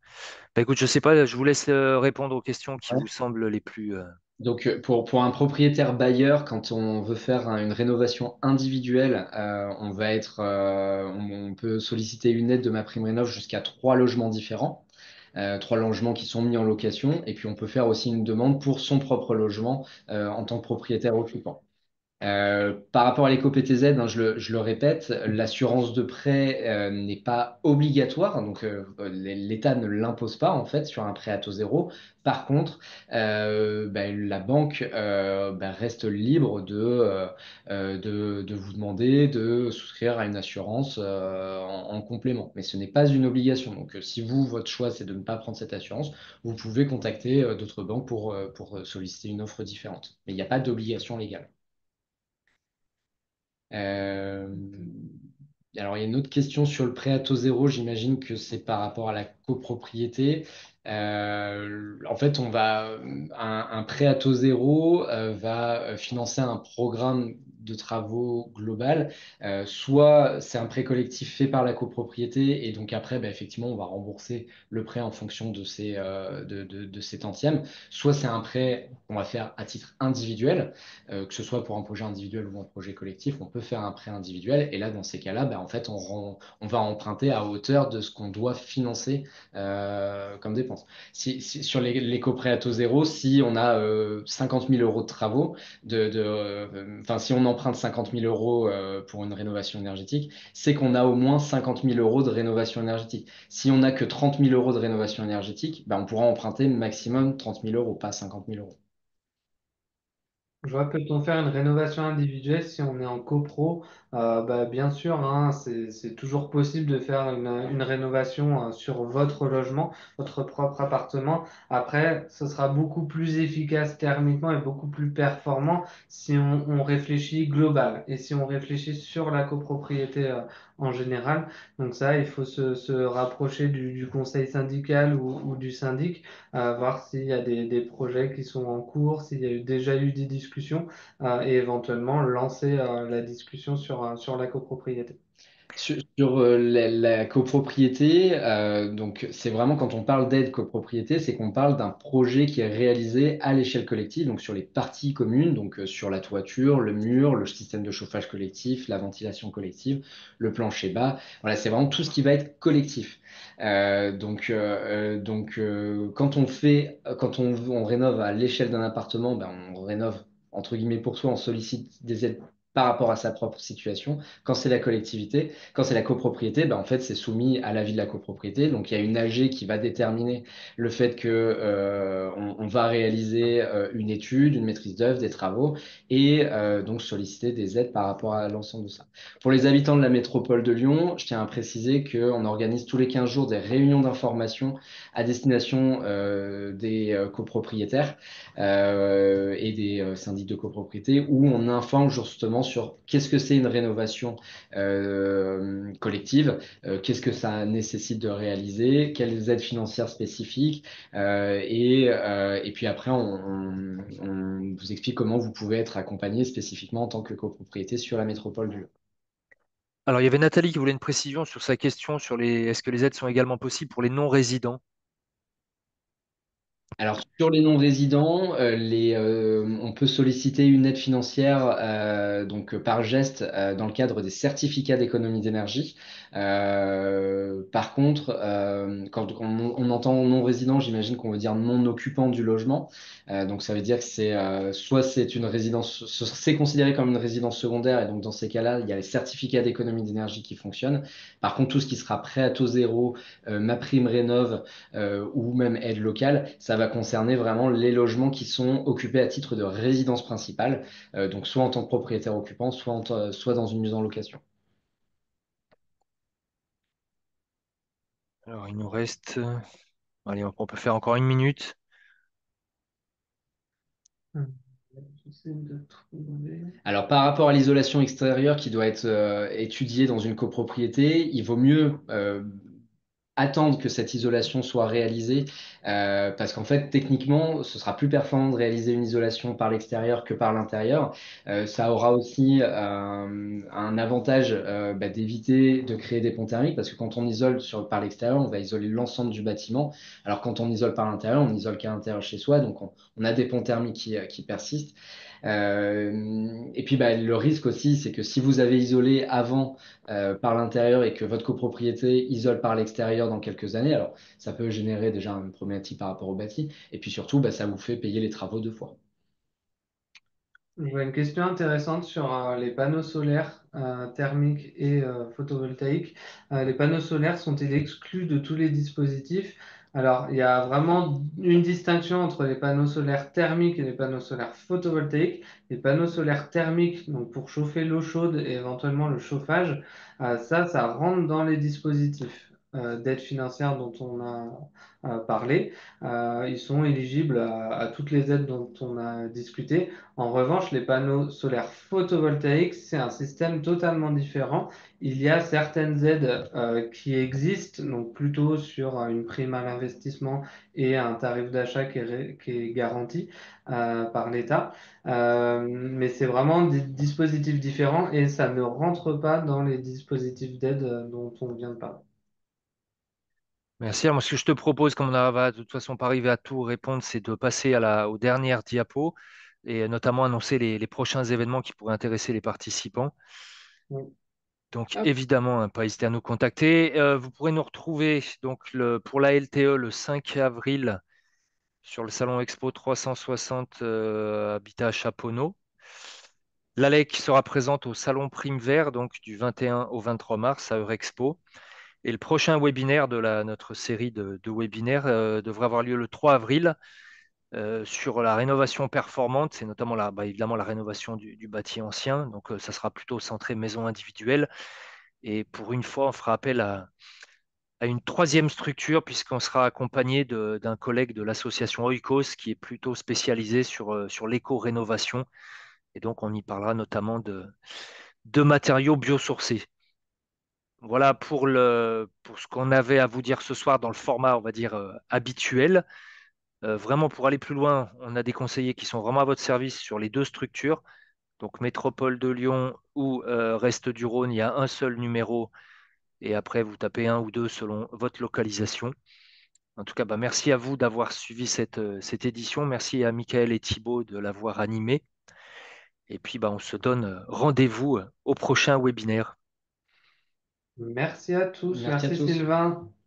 Bah, écoute, je sais pas, je vous laisse répondre aux questions qui vous semblent les plus. Donc, pour un propriétaire bailleur, quand on veut faire une rénovation individuelle, on peut solliciter une aide de MaPrimeRénov' jusqu'à 3 logements différents, 3 logements qui sont mis en location, et puis on peut faire aussi une demande pour son propre logement en tant que propriétaire occupant. Par rapport à l'éco-PTZ, hein, je le répète, l'assurance de prêt n'est pas obligatoire, donc l'État ne l'impose pas en fait sur un prêt à taux zéro. Par contre, la banque reste libre de vous demander de souscrire à une assurance en complément, mais ce n'est pas une obligation. Donc, si votre choix c'est de ne pas prendre cette assurance, vous pouvez contacter d'autres banques pour solliciter une offre différente. Mais il n'y a pas d'obligation légale. Euh, alors, il y a une autre question sur le prêt à taux zéro. J'imagine que c'est par rapport à la copropriété. En fait, un prêt à taux zéro va financer un programme de travaux global. Soit c'est un prêt collectif fait par la copropriété et donc après, effectivement, on va rembourser le prêt en fonction de ces tantièmes. Soit c'est un prêt qu'on va faire à titre individuel, que ce soit pour un projet individuel ou un projet collectif, on peut faire un prêt individuel. Et là, dans ces cas-là, en fait, on va emprunter à hauteur de ce qu'on doit financer comme dépense. Sur les coprêts à taux zéro, si on a 50 000 euros de travaux, si on emprunte 50 000 euros pour une rénovation énergétique, c'est qu'on a au moins 50 000 euros de rénovation énergétique. Si on n'a que 30 000 euros de rénovation énergétique, on pourra emprunter maximum 30 000 euros, pas 50 000 euros. Je vois, peut-on faire une rénovation individuelle si on est en copro? Bien sûr, hein, c'est toujours possible de faire une rénovation sur votre logement, votre propre appartement. Après, ce sera beaucoup plus efficace thermiquement et beaucoup plus performant si on réfléchit global et si on réfléchit sur la copropriété en général. Donc ça, il faut se rapprocher du conseil syndical ou du syndic, voir s'il y a des projets qui sont en cours, s'il y a déjà eu des discussions, et éventuellement lancer la discussion sur la copropriété. Sur la copropriété, donc c'est vraiment quand on parle d'aide copropriété, c'est qu'on parle d'un projet qui est réalisé à l'échelle collective, donc sur les parties communes, donc sur la toiture, le mur, le système de chauffage collectif, la ventilation collective, le plancher bas. Voilà, c'est vraiment tout ce qui va être collectif. Quand on rénove à l'échelle d'un appartement, ben, on rénove entre guillemets pour soi, on sollicite des aides par rapport à sa propre situation. Quand c'est la collectivité, quand c'est la copropriété, ben en fait, c'est soumis à l'avis de la copropriété. Donc, il y a une AG qui va déterminer le fait que, on va réaliser une étude, une maîtrise d'œuvre, des travaux et donc solliciter des aides par rapport à l'ensemble de ça. Pour les habitants de la métropole de Lyon, je tiens à préciser qu'on organise tous les 15 jours des réunions d'information à destination des copropriétaires et des syndics de copropriété où on informe justement sur qu'est-ce que c'est une rénovation collective, qu'est-ce que ça nécessite de réaliser, quelles aides financières spécifiques, et puis après on vous explique comment vous pouvez être accompagné spécifiquement en tant que copropriété sur la métropole du Lyon. Alors, il y avait Nathalie qui voulait une précision sur sa question sur est-ce que les aides sont également possibles pour les non-résidents? Alors, sur les non-résidents, on peut solliciter une aide financière par geste dans le cadre des certificats d'économie d'énergie. Par contre, quand on entend non-résident, j'imagine qu'on veut dire non occupant du logement. Donc, ça veut dire que soit c'est une résidence, c'est considéré comme une résidence secondaire, et donc dans ces cas-là, il y a les certificats d'économie d'énergie qui fonctionnent. Par contre, tout ce qui sera prêt à taux zéro, ma prime rénov, ou même aide locale, ça va concerner vraiment les logements qui sont occupés à titre de résidence principale, donc soit en tant que propriétaire occupant, soit dans une mise en location. Alors, il nous reste. Allez, on peut faire encore une minute. J'essaie de trouver. Alors, par rapport à l'isolation extérieure qui doit être étudiée dans une copropriété, il vaut mieux attendre que cette isolation soit réalisée, parce qu'en fait, techniquement, ce sera plus performant de réaliser une isolation par l'extérieur que par l'intérieur. Ça aura aussi un avantage d'éviter de créer des ponts thermiques, parce que quand on isole par l'extérieur, on va isoler l'ensemble du bâtiment, alors quand on isole par l'intérieur, on n'isole qu'à l'intérieur chez soi, donc on a des ponts thermiques qui persistent. Et puis le risque aussi, c'est que si vous avez isolé avant par l'intérieur et que votre copropriété isole par l'extérieur dans quelques années, alors ça peut générer déjà une problématique par rapport au bâti, et puis surtout, ça vous fait payer les travaux deux fois. Je vois une question intéressante sur les panneaux solaires thermiques et photovoltaïques. Les panneaux solaires sont-ils exclus de tous les dispositifs? Alors, il y a vraiment une distinction entre les panneaux solaires thermiques et les panneaux solaires photovoltaïques. Les panneaux solaires thermiques, donc pour chauffer l'eau chaude et éventuellement le chauffage, ça rentre dans les dispositifs d'aide financière dont on a parlé. Ils sont éligibles à toutes les aides dont on a discuté. En revanche, les panneaux solaires photovoltaïques, c'est un système totalement différent. Il y a certaines aides qui existent, donc plutôt sur une prime à l'investissement et un tarif d'achat qui est garanti par l'État. Mais c'est vraiment des dispositifs différents et ça ne rentre pas dans les dispositifs d'aide dont on vient de parler. Merci. Alors, moi, ce que je te propose, comme va de toute façon pas arriver à tout répondre, c'est de passer aux dernières diapos et notamment annoncer les prochains événements qui pourraient intéresser les participants. Oui. Donc, Hop. évidemment, hein, pas hésiter à nous contacter. Vous pourrez nous retrouver pour la LTE le 5 avril sur le salon Expo 360 Habitat à Chaponneau. L'ALEC sera présente au salon Prime Vert, donc du 21 au 23 mars à Eurexpo. Et le prochain webinaire de notre série de webinaires devrait avoir lieu le 3 avril sur la rénovation performante. C'est notamment évidemment la rénovation du bâti ancien. Donc, ça sera plutôt centré maison individuelle. Et pour une fois, on fera appel à une troisième structure puisqu'on sera accompagné d'un collègue de l'association Oikos qui est plutôt spécialisé sur l'éco-rénovation. Et donc, on y parlera notamment de matériaux biosourcés. Voilà pour ce qu'on avait à vous dire ce soir dans le format, on va dire, habituel. Vraiment, pour aller plus loin, on a des conseillers qui sont vraiment à votre service sur les deux structures. Donc, Métropole de Lyon ou Reste du Rhône, il y a un seul numéro. Et après, vous tapez un ou deux selon votre localisation. En tout cas, bah, merci à vous d'avoir suivi cette édition. Merci à Michael et Thibaut de l'avoir animé. Et puis, bah, on se donne rendez-vous au prochain webinaire. Merci à tous. Merci à Merci tous. Sylvain.